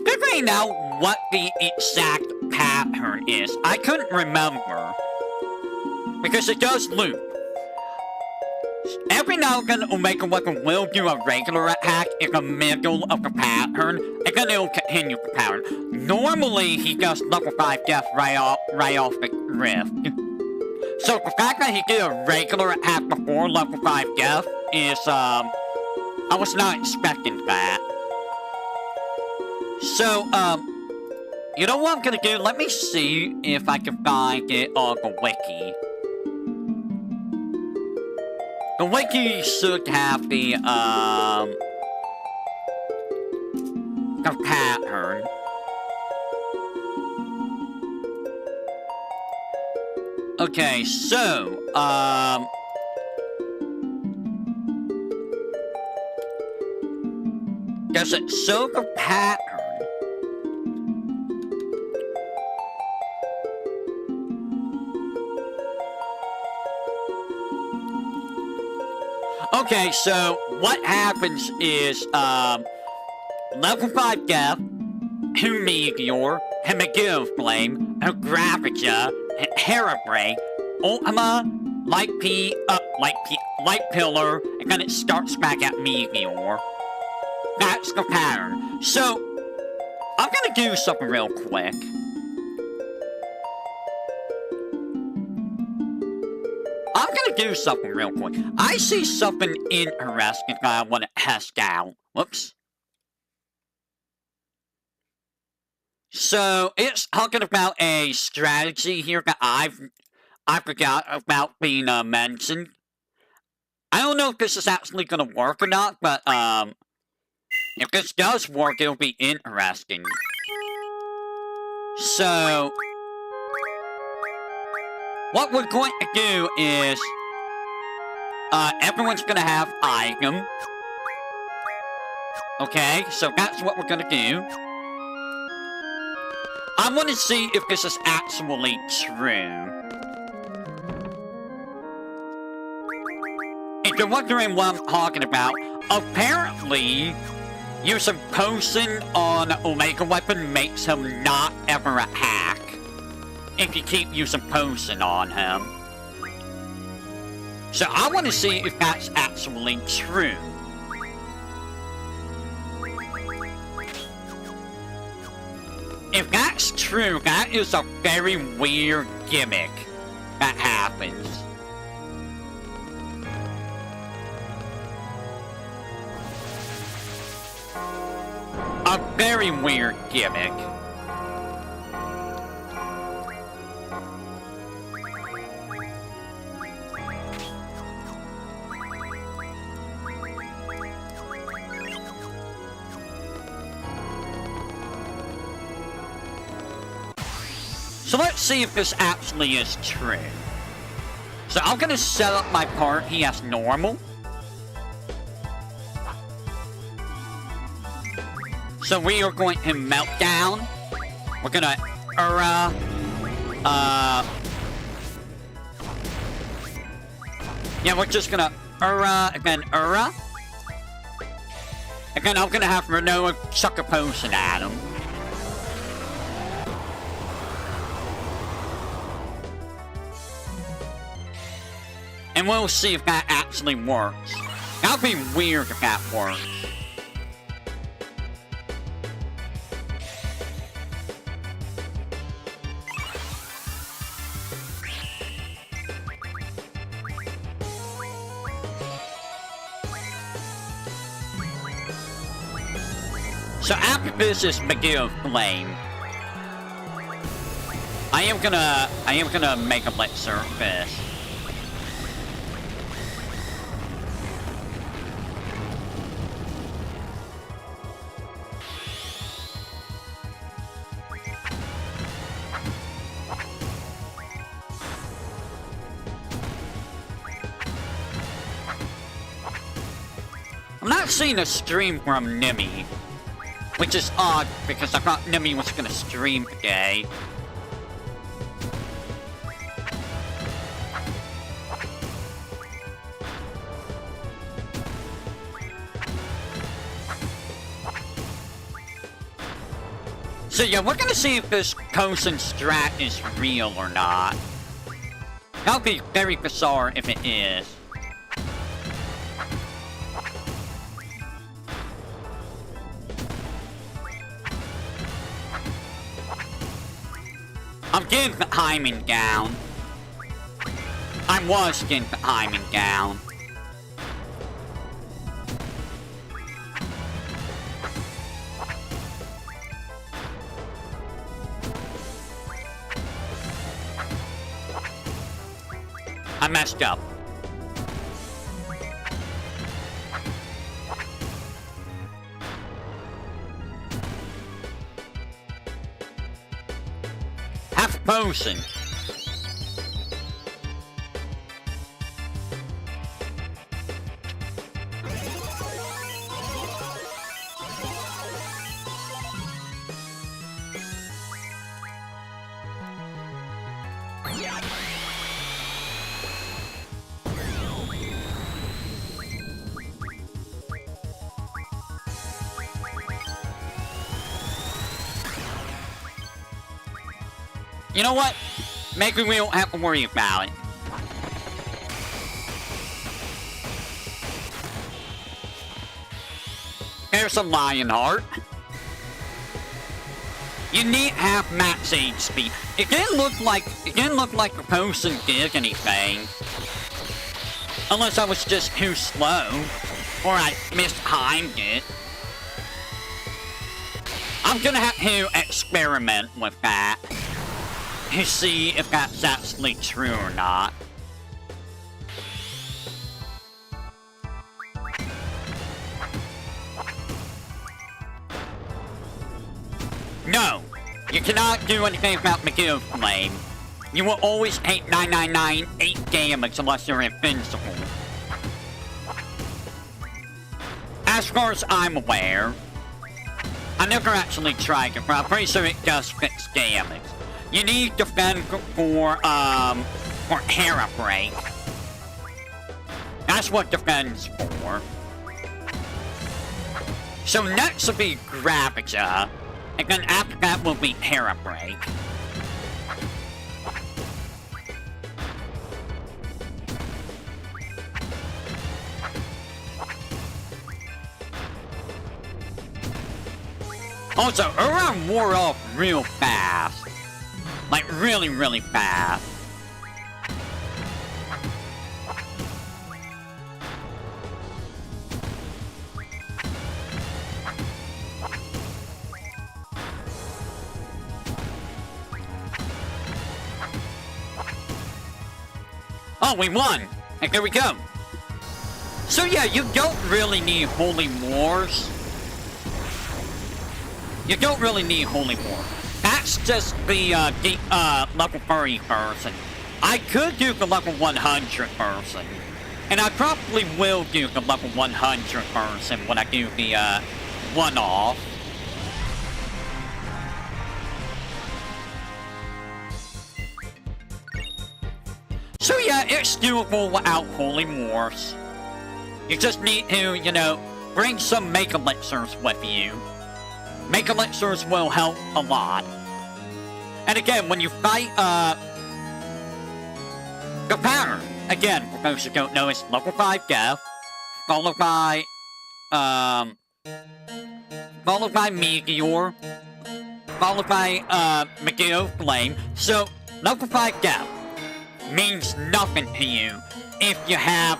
figuring out what the exact pattern is. I couldn't remember. Because it does loop. Every now and then, Omega Weapon will do a regular attack in the middle of the pattern, and then it'll continue the pattern. Normally, he does level 5 death right off the rift. So the fact that he did a regular attack before level 5 death is, I was not expecting that. So, you know what I'm gonna do? Let me see if I can find it on the wiki. The wiki should have the pattern. Okay, so, does it show the pattern? Okay, so what happens is, level 5 death, to Meteor, to Magoo Flame, to Gravaja, to Hairspray, Ultima, Light Pillar, and then it starts back at Meteor. That's the pattern. So, I'm gonna do something real quick. I'm gonna do something real quick. I see something interesting that I want to test out. Whoops. So, it's talking about a strategy here that I forgot about being mentioned. I don't know if this is actually gonna work or not, but if this does work, it'll be interesting. So, what we're going to do is, everyone's gonna have item. Okay, so that's what we're gonna do. I want to see if this is actually true. If you're wondering what I'm talking about, apparently, using potion on Omega Weapon makes him not ever attack. If you keep using potion on him. So I want to see if that's actually true. If that's true, that is a very weird gimmick that happens. A very weird gimmick. So let's see if this actually is true. So I'm gonna set up my party as normal. So we are going to melt down. We're gonna yeah, we're just gonna and then and then I'm gonna have Renoa chuck a potion at him. And we'll see if that actually works. That'd be weird if that works. So after this is Magoo Flame. I am gonna make a Blitzer fish. I'm not seeing a stream from Nimmy, which is odd because I thought Nimmy was gonna stream today. So yeah, we're gonna see if this potion strat is real or not. That would be very bizarre if it is. I'm getting the timing down. I was getting the timing down. I messed up. Half potion. You know what? Maybe we don't have to worry about it. There's a lion heart. You need half max age speed. It didn't look like the potion did anything. Unless I was just too slow. Or I mistimed it. I'm gonna have to experiment with that. To see if that's actually true or not. No! You cannot do anything about McGill Flame. You will always take 999 damage unless you're invincible. As far as I'm aware, I never actually tried it, but I'm pretty sure it does fix damage. You need to defend for Hera Break. That's what defends for. So next will be Gravaja, and then after that will be Hera Break. Also, Ura wore off real fast. Like, really, really fast. Oh, we won! And here we go. So yeah, you don't really need Holy Wars. You don't really need Holy Wars. That's just the level 30 person. I could do the level 100 person. And I probably will do the level 100 person when I do the one-off. So yeah, it's doable without Holy Wars. You just need to, you know, bring some Make Elixirs with you. Make Elixirs will help a lot. And again, when you fight, the pattern, again, for those who don't know, is level 5 death, followed by Meteor, followed by, Megiddo Flame. So, level 5 death means nothing to you if you have,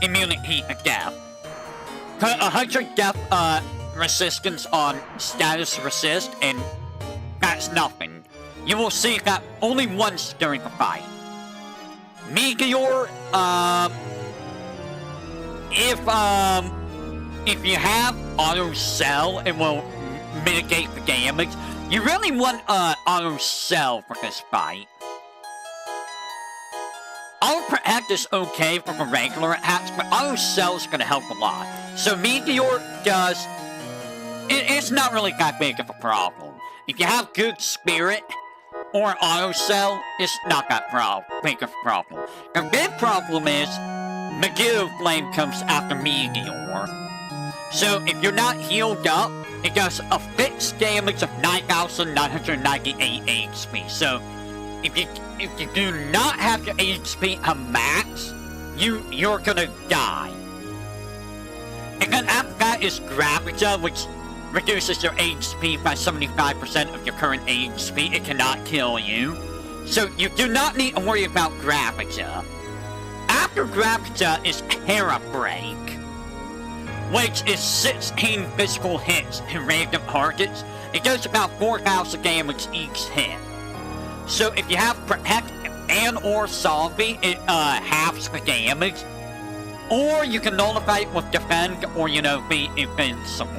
immunity to death. Put 100 death, resistance on status resist, and that's nothing. You will see that only once during the fight. Meteor, if you have auto cell, it will mitigate the damage. You really want, auto cell for this fight. Auto Protect is okay for the regular attacks, but auto cell is gonna help a lot. So Meteor does... It's not really that big of a problem. If you have good spirit or auto cell, it's not that big of a problem. The big problem is Megiddo Flame comes after Meteor. So if you're not healed up it does a fixed damage of 9,998 HP. So, if you do not have your HP at max, you're gonna die. And then after that is Gravita, which reduces your HP by 75% of your current HP. It cannot kill you. So you do not need to worry about Gravita. After Gravita is Parabreak, which is 16 physical hits to random targets. It does about 4,000 damage each hit. So if you have Protect and or Zombie, it halves the damage. Or you can nullify it with Defend or, be invincible.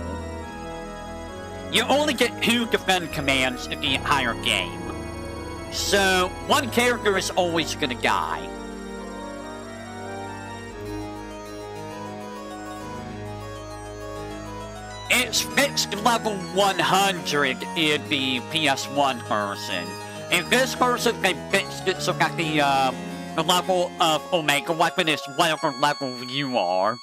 You only get 2 Defend commands in the entire game. So, one character is always gonna die. It's fixed level 100 in the PS1 version. In this version, they fixed it so that the level of Omega Weapon is whatever level you are.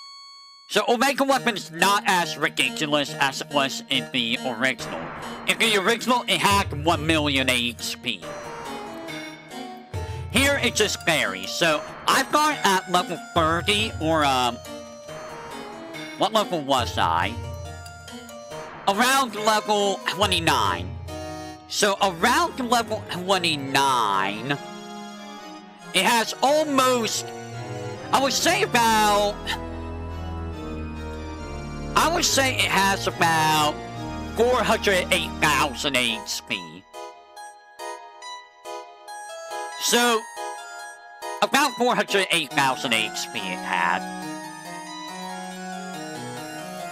So Omega Weapon is not as ridiculous as it was in the original. In the original, it had 1 million HP. Here, it just varies. So, I've got it at level 30, or, what level was I? Around level 29. So, around level 29, it has almost, I would say it has about 408,000 HP. So, about 408,000 HP it had.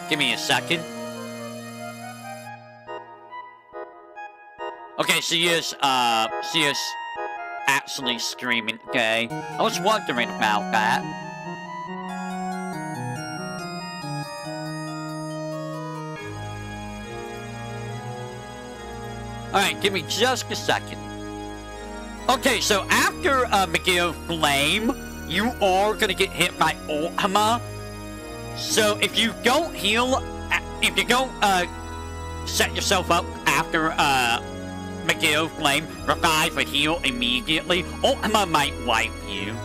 Give me a second. Okay, she is actually screaming, okay. I was wondering about that. Alright, give me just a second. Okay, so after Miguel Flame, you are gonna get hit by Ultima. So if you don't heal, if you don't set yourself up after Miguel Flame, revive and heal immediately, Ultima might wipe you.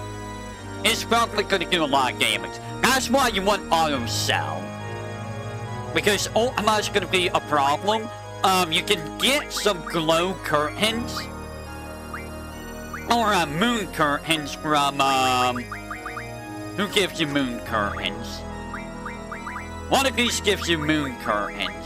It's probably gonna do a lot of damage. That's why you want Auto Cell. Because Ultima is gonna be a problem. You can get some glow curtains. Or moon curtains from, who gives you moon curtains? One of these gives you moon curtains.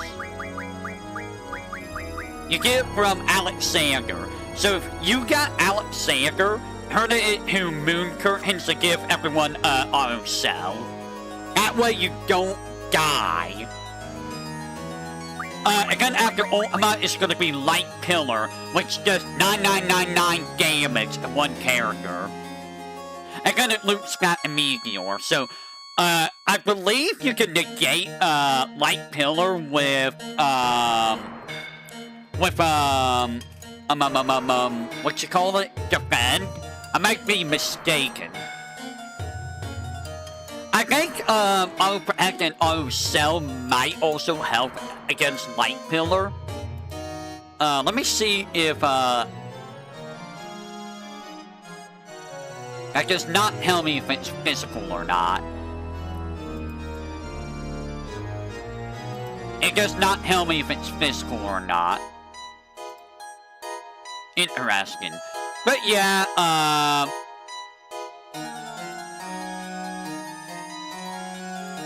You get it from Alexander. So if you got Alexander, turn it into moon curtains to give everyone auto cell. That way you don't die. Again, after Ultima, it's going to be Light Pillar, which does 9999 damage to one character. Again, it loops back to Meteor. So, I believe you can negate Light Pillar with what you call it? Defend? I might be mistaken. I think Auto Protect and Auto Cell might also help against Light Pillar. Let me see if that does not tell me if it's physical or not. It does not tell me if it's physical or not. Interesting. But yeah,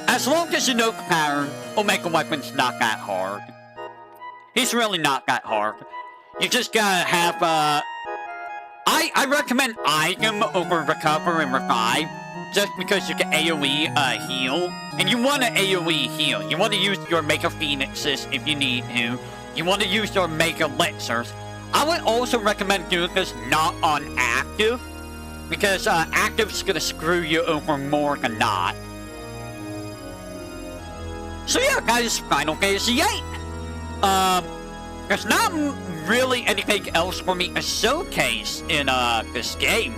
as long as you know the pattern, Omega Weapon's not that hard. He's really not that hard. You just gotta have, I recommend Item over Recover and Revive, just because you can AoE, heal. And you want to AoE heal. You want to use your Mega Phoenixes if you need to. You want to use your Mega Elixirs. I would also recommend doing this not on Active, because, Active's gonna screw you over more than not. So yeah, guys, Final Fantasy VIII. There's not really anything else for me to showcase in, this game.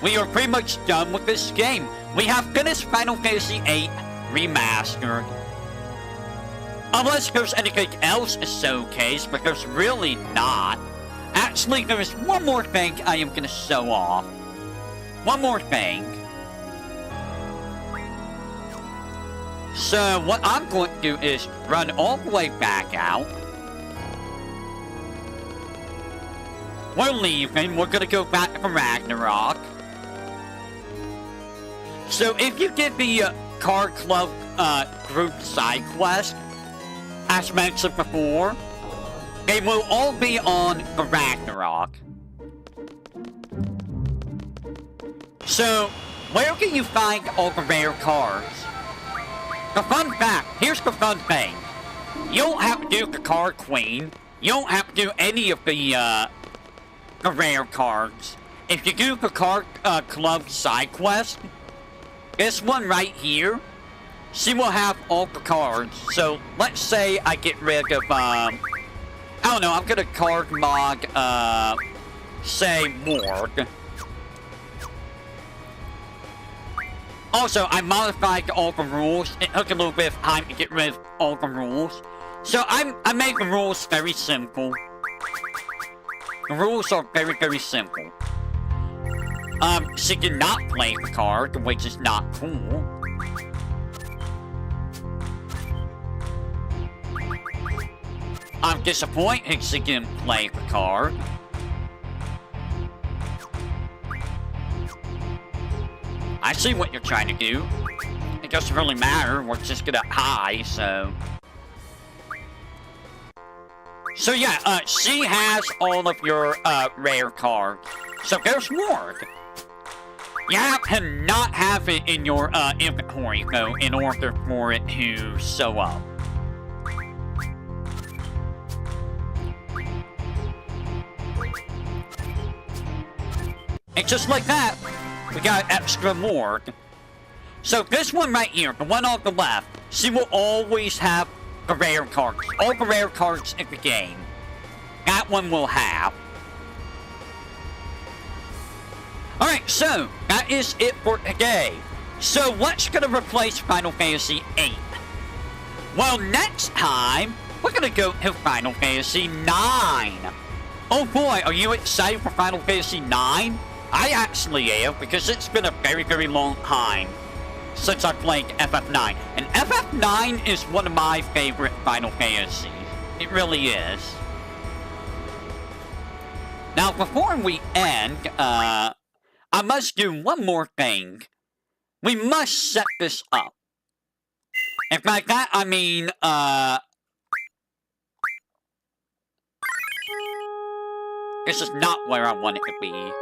We are pretty much done with this game. We have finished Final Fantasy VIII Remastered. Unless there's anything else to showcase, but there's really not. Actually, there is one more thing I am gonna show off. One more thing. So, what I'm going to do is run all the way back out. We're leaving. We're gonna go back to Ragnarok. So, if you did the Card Club group side quest, as mentioned before, they will all be on the Ragnarok. So, where can you find all the rare cards? The fun fact, here's the fun thing. You don't have to do the Card Queen. You don't have to do any of the rare cards. If you do the Card Club side quest, this one right here, she will have all the cards. So, let's say I get rid of, I don't know, I'm gonna card mod, say, Morg. Also, I modified all the rules. It took a little bit of time to get rid of all the rules. So, I made the rules very simple. The rules are very, very simple. She did not play the card, which is not cool. I'm disappointed she didn't play the card. I see what you're trying to do. It doesn't really matter, we're just gonna hide, so... So yeah, she has all of your, rare cards. So there's Morg. You have to not have it in your, inventory, though, in order for it to show up. And just like that, we got extra Morg. So this one right here, the one on the left, she will always have the rare cards. All the rare cards in the game. That one will have. Alright, so, that is it for today. So, what's gonna replace Final Fantasy VIII? Well, next time, we're gonna go to Final Fantasy IX. Oh boy, are you excited for Final Fantasy IX? I actually am, because it's been a very, very long time since I played FF9. And FF9 is one of my favorite Final Fantasies. It really is. Now, before we end, I must do one more thing. We must set this up. And by that, I mean, this is not where I want it to be.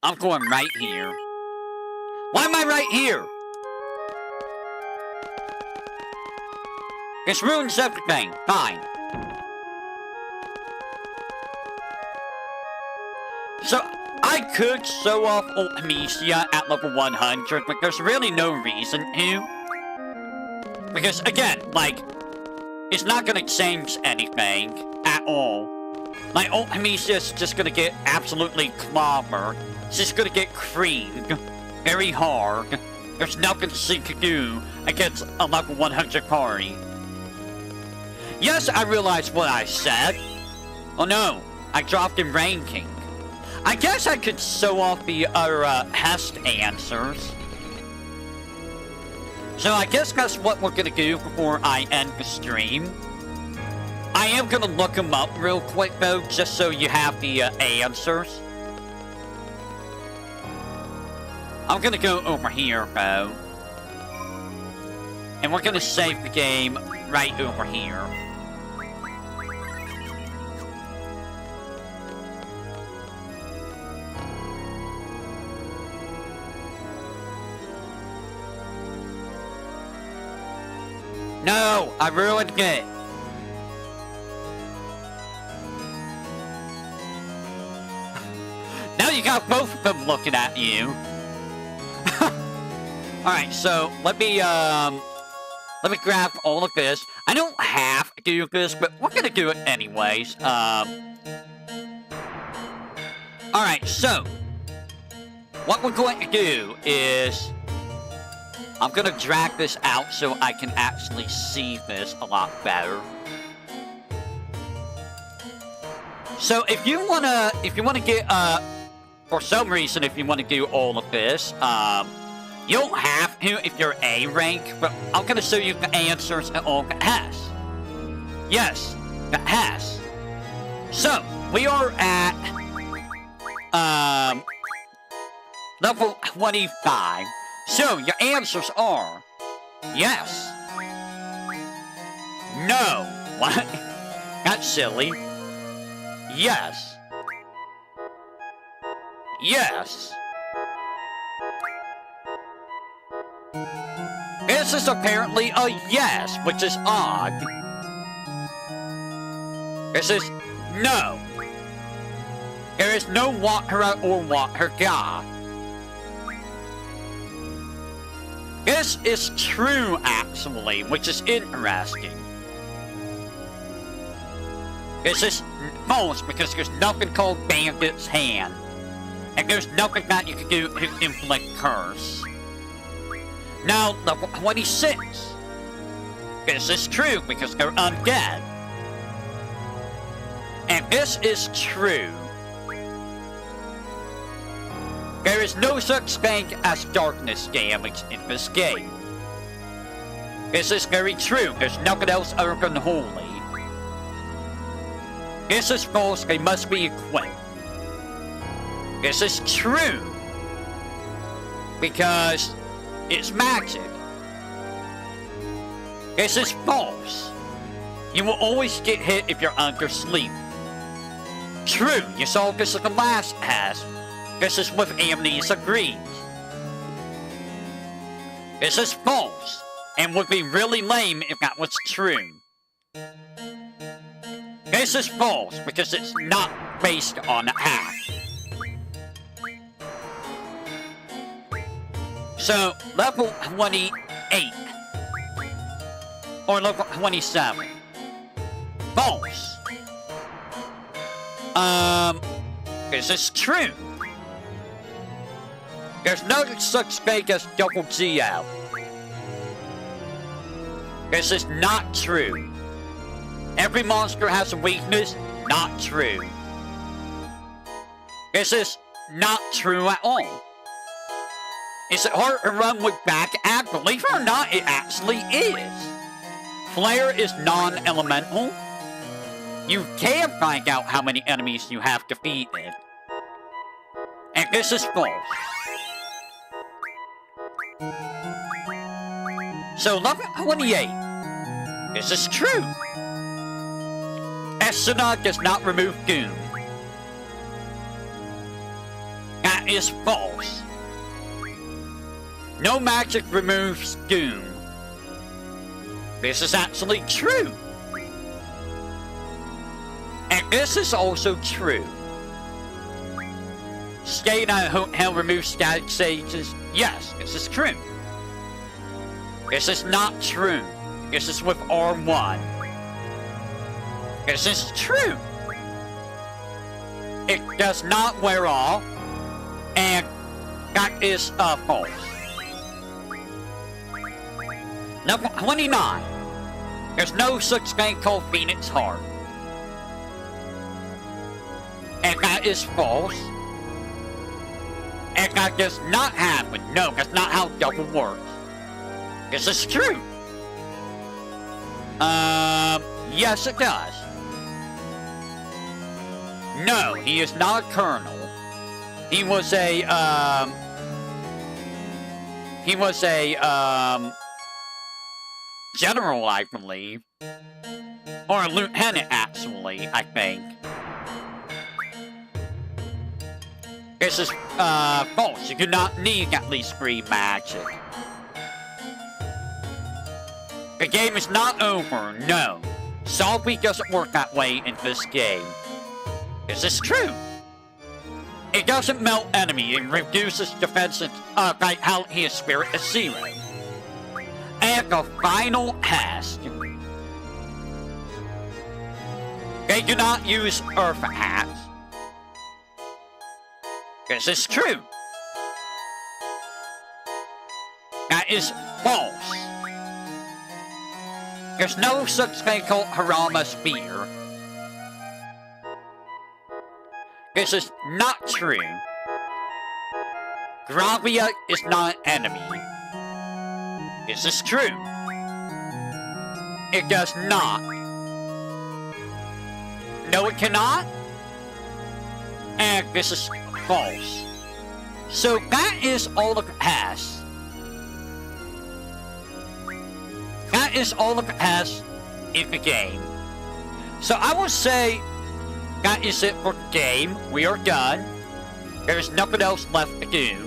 I'm going right here. Why am I right here? This ruins everything. Fine. So, I could show off Ultimecia at level 100, but there's really no reason to. Because, again, like, it's not gonna change anything at all. Like, Ultimecia's just gonna get absolutely clobbered. It's just gonna get creamed very hard. There's nothing she can do against a level 100 party. Yes, I realize what I said. Oh no, I dropped in ranking. I guess I could show off the other test answers. So I guess that's what we're gonna do before I end the stream. I am gonna look them up real quick though, just so you have the answers. I'm gonna go over here though. And we're gonna save the game right over here. No, I ruined it. Now you got both of them looking at you. Alright, so let me grab all of this. I don't have to do this, but we're gonna do it anyways. Alright, so what we're going to do is I'm going to drag this out so I can actually see this a lot better. So if you want to get, for some reason, if you want to do all of this, you don't have to if you're A rank, but I'm going to show you the answers and all the has. Yes, the has. So, we are at, level 25. So, your answers are, yes, no, what? That's silly. Yes. Yes. This is apparently a yes, which is odd. This is no. There is no want her out or want her God. This is true, actually, which is interesting. This is false because there's nothing called Bandit's Hand. And there's nothing that you can do to inflict curse. Now, level 26. This is true because they're undead. And this is true. There is no such thing as darkness damage in this game. This is very true. There's nothing else other than holy. This is false. They must be equipped. This is true. Because it's magic. This is false. You will always get hit if you're under sleep. True, you saw this at the last pass. This is with Amnesia Greens. This is false, and would be really lame if that was true. This is false, because it's not based on a hack. So, level 28. Or level 27. False. This is true. There's no such thing as double G out. This is not true. Every monster has a weakness. Not true. This is not true at all. Is it hard to run with back act? Believe it or not, it actually is. Flare is non-elemental. You can find out how many enemies you have defeated. And this is false. So level 28. This is true. Esuna does not remove Doom. That is false. No magic removes Doom. This is actually true. And this is also true. Staying at a hotel removes static sages. Yes, this is true. This is not true. This is with R1. This is true. It does not wear off. And that is false. Number 29. There's no such thing called Phoenix Heart. And that is false. And that does not happen. No, that's not how double works. This is true. Yes it does. No, he is not a colonel. He was a, general, I believe. Or a lieutenant, actually, I think. This is, false. You do not need at least 3 magic. The game is not over, no. Salvi doesn't work that way in this game. This is true. It doesn't melt enemy, it reduces defense vitality of spirit to 0. And the final test. They do not use Earth hats. This is true. That is false. There's no such thing called Harama Spear. This is not true. Gravia is not an enemy. This is true. It does not. No, it cannot. And this is false. So that is all it has. That is all it has in the game. So I will say that is it for the game. We are done. There is nothing else left to do.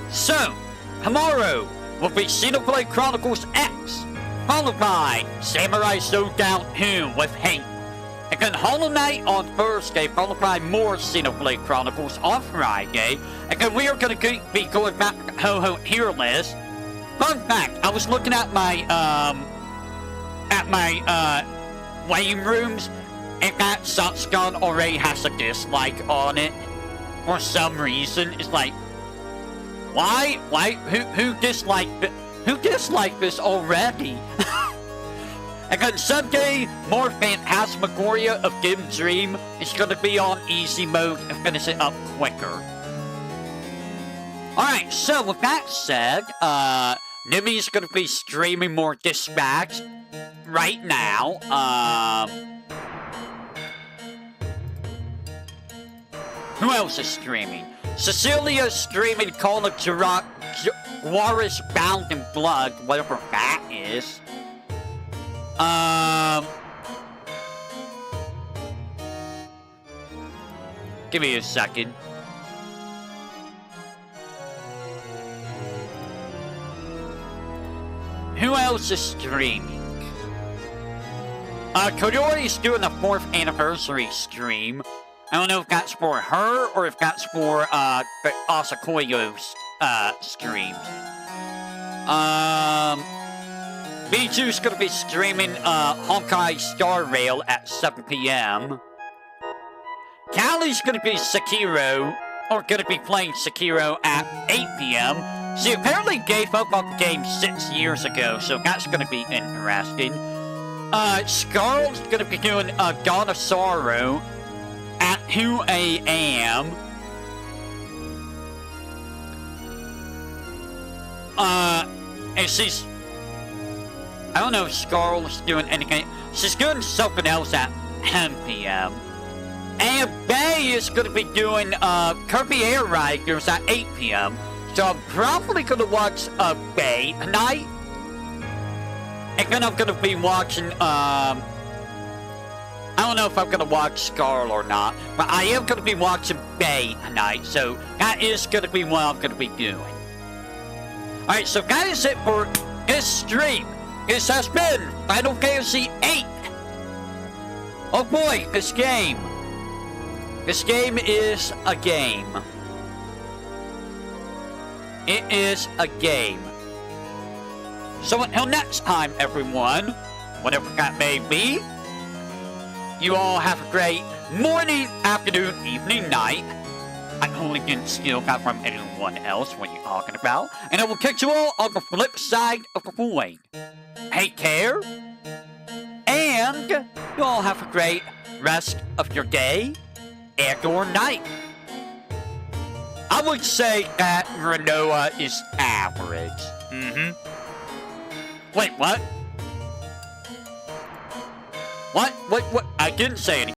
So, tomorrow will be Xenoblade Chronicles X, followed by Samurai Showdown 2 with Hate. And then Hollow Knight on Thursday, followed by more Xenoblade Chronicles on Friday. And then we are going to be going back to Ho-Ho Tier List. Fun fact, I was looking at my waiting rooms, and that Satsugan already has a dislike on it. For some reason, it's like, why, who disliked this already? And then Sunday, more Phantasmagoria of Dim Dream is gonna be on easy mode and finish it up quicker. Alright, so with that said, Nimi's gonna be streaming more Dispatch right now. Who else is streaming? Cecilia's streaming Call of Juarez Bound in Blood, whatever that is. Give me a second. Who else is streaming? Kodori's doing a 4th anniversary stream. I don't know if that's for her or if that's for the Asakoyo's streams. V2's gonna be streaming Honkai Star Rail at 7 p.m. Callie's gonna be gonna be playing Sekiro at 8 p.m. She apparently gave up on the game 6 years ago, so that's gonna be interesting. Scarl's gonna be doing Dawn of Sorrow at 2 a.m. And she's... I don't know if Scarl's doing anything. She's doing something else at 10 p.m. And Bay is going to be doing Kirby Air Riders at 8 p.m. So I'm probably going to watch Bay tonight. And then I'm going to be watching... I don't know if I'm going to watch Scarl or not. But I am going to be watching Bay tonight. So that is going to be what I'm going to be doing. Alright, so that is it for this stream. This has been Final Fantasy VIII. Oh boy, this game. This game is a game. It is a game. So until next time, everyone, whatever that may be, you all have a great morning, afternoon, evening, night. I only didn't steal that from anyone else. What are you talking about? And I will catch you all on the flip side of the coin. Take care. And you all have a great rest of your day and or night. I would say that Renoa is average. Wait, what? What? I didn't say anything.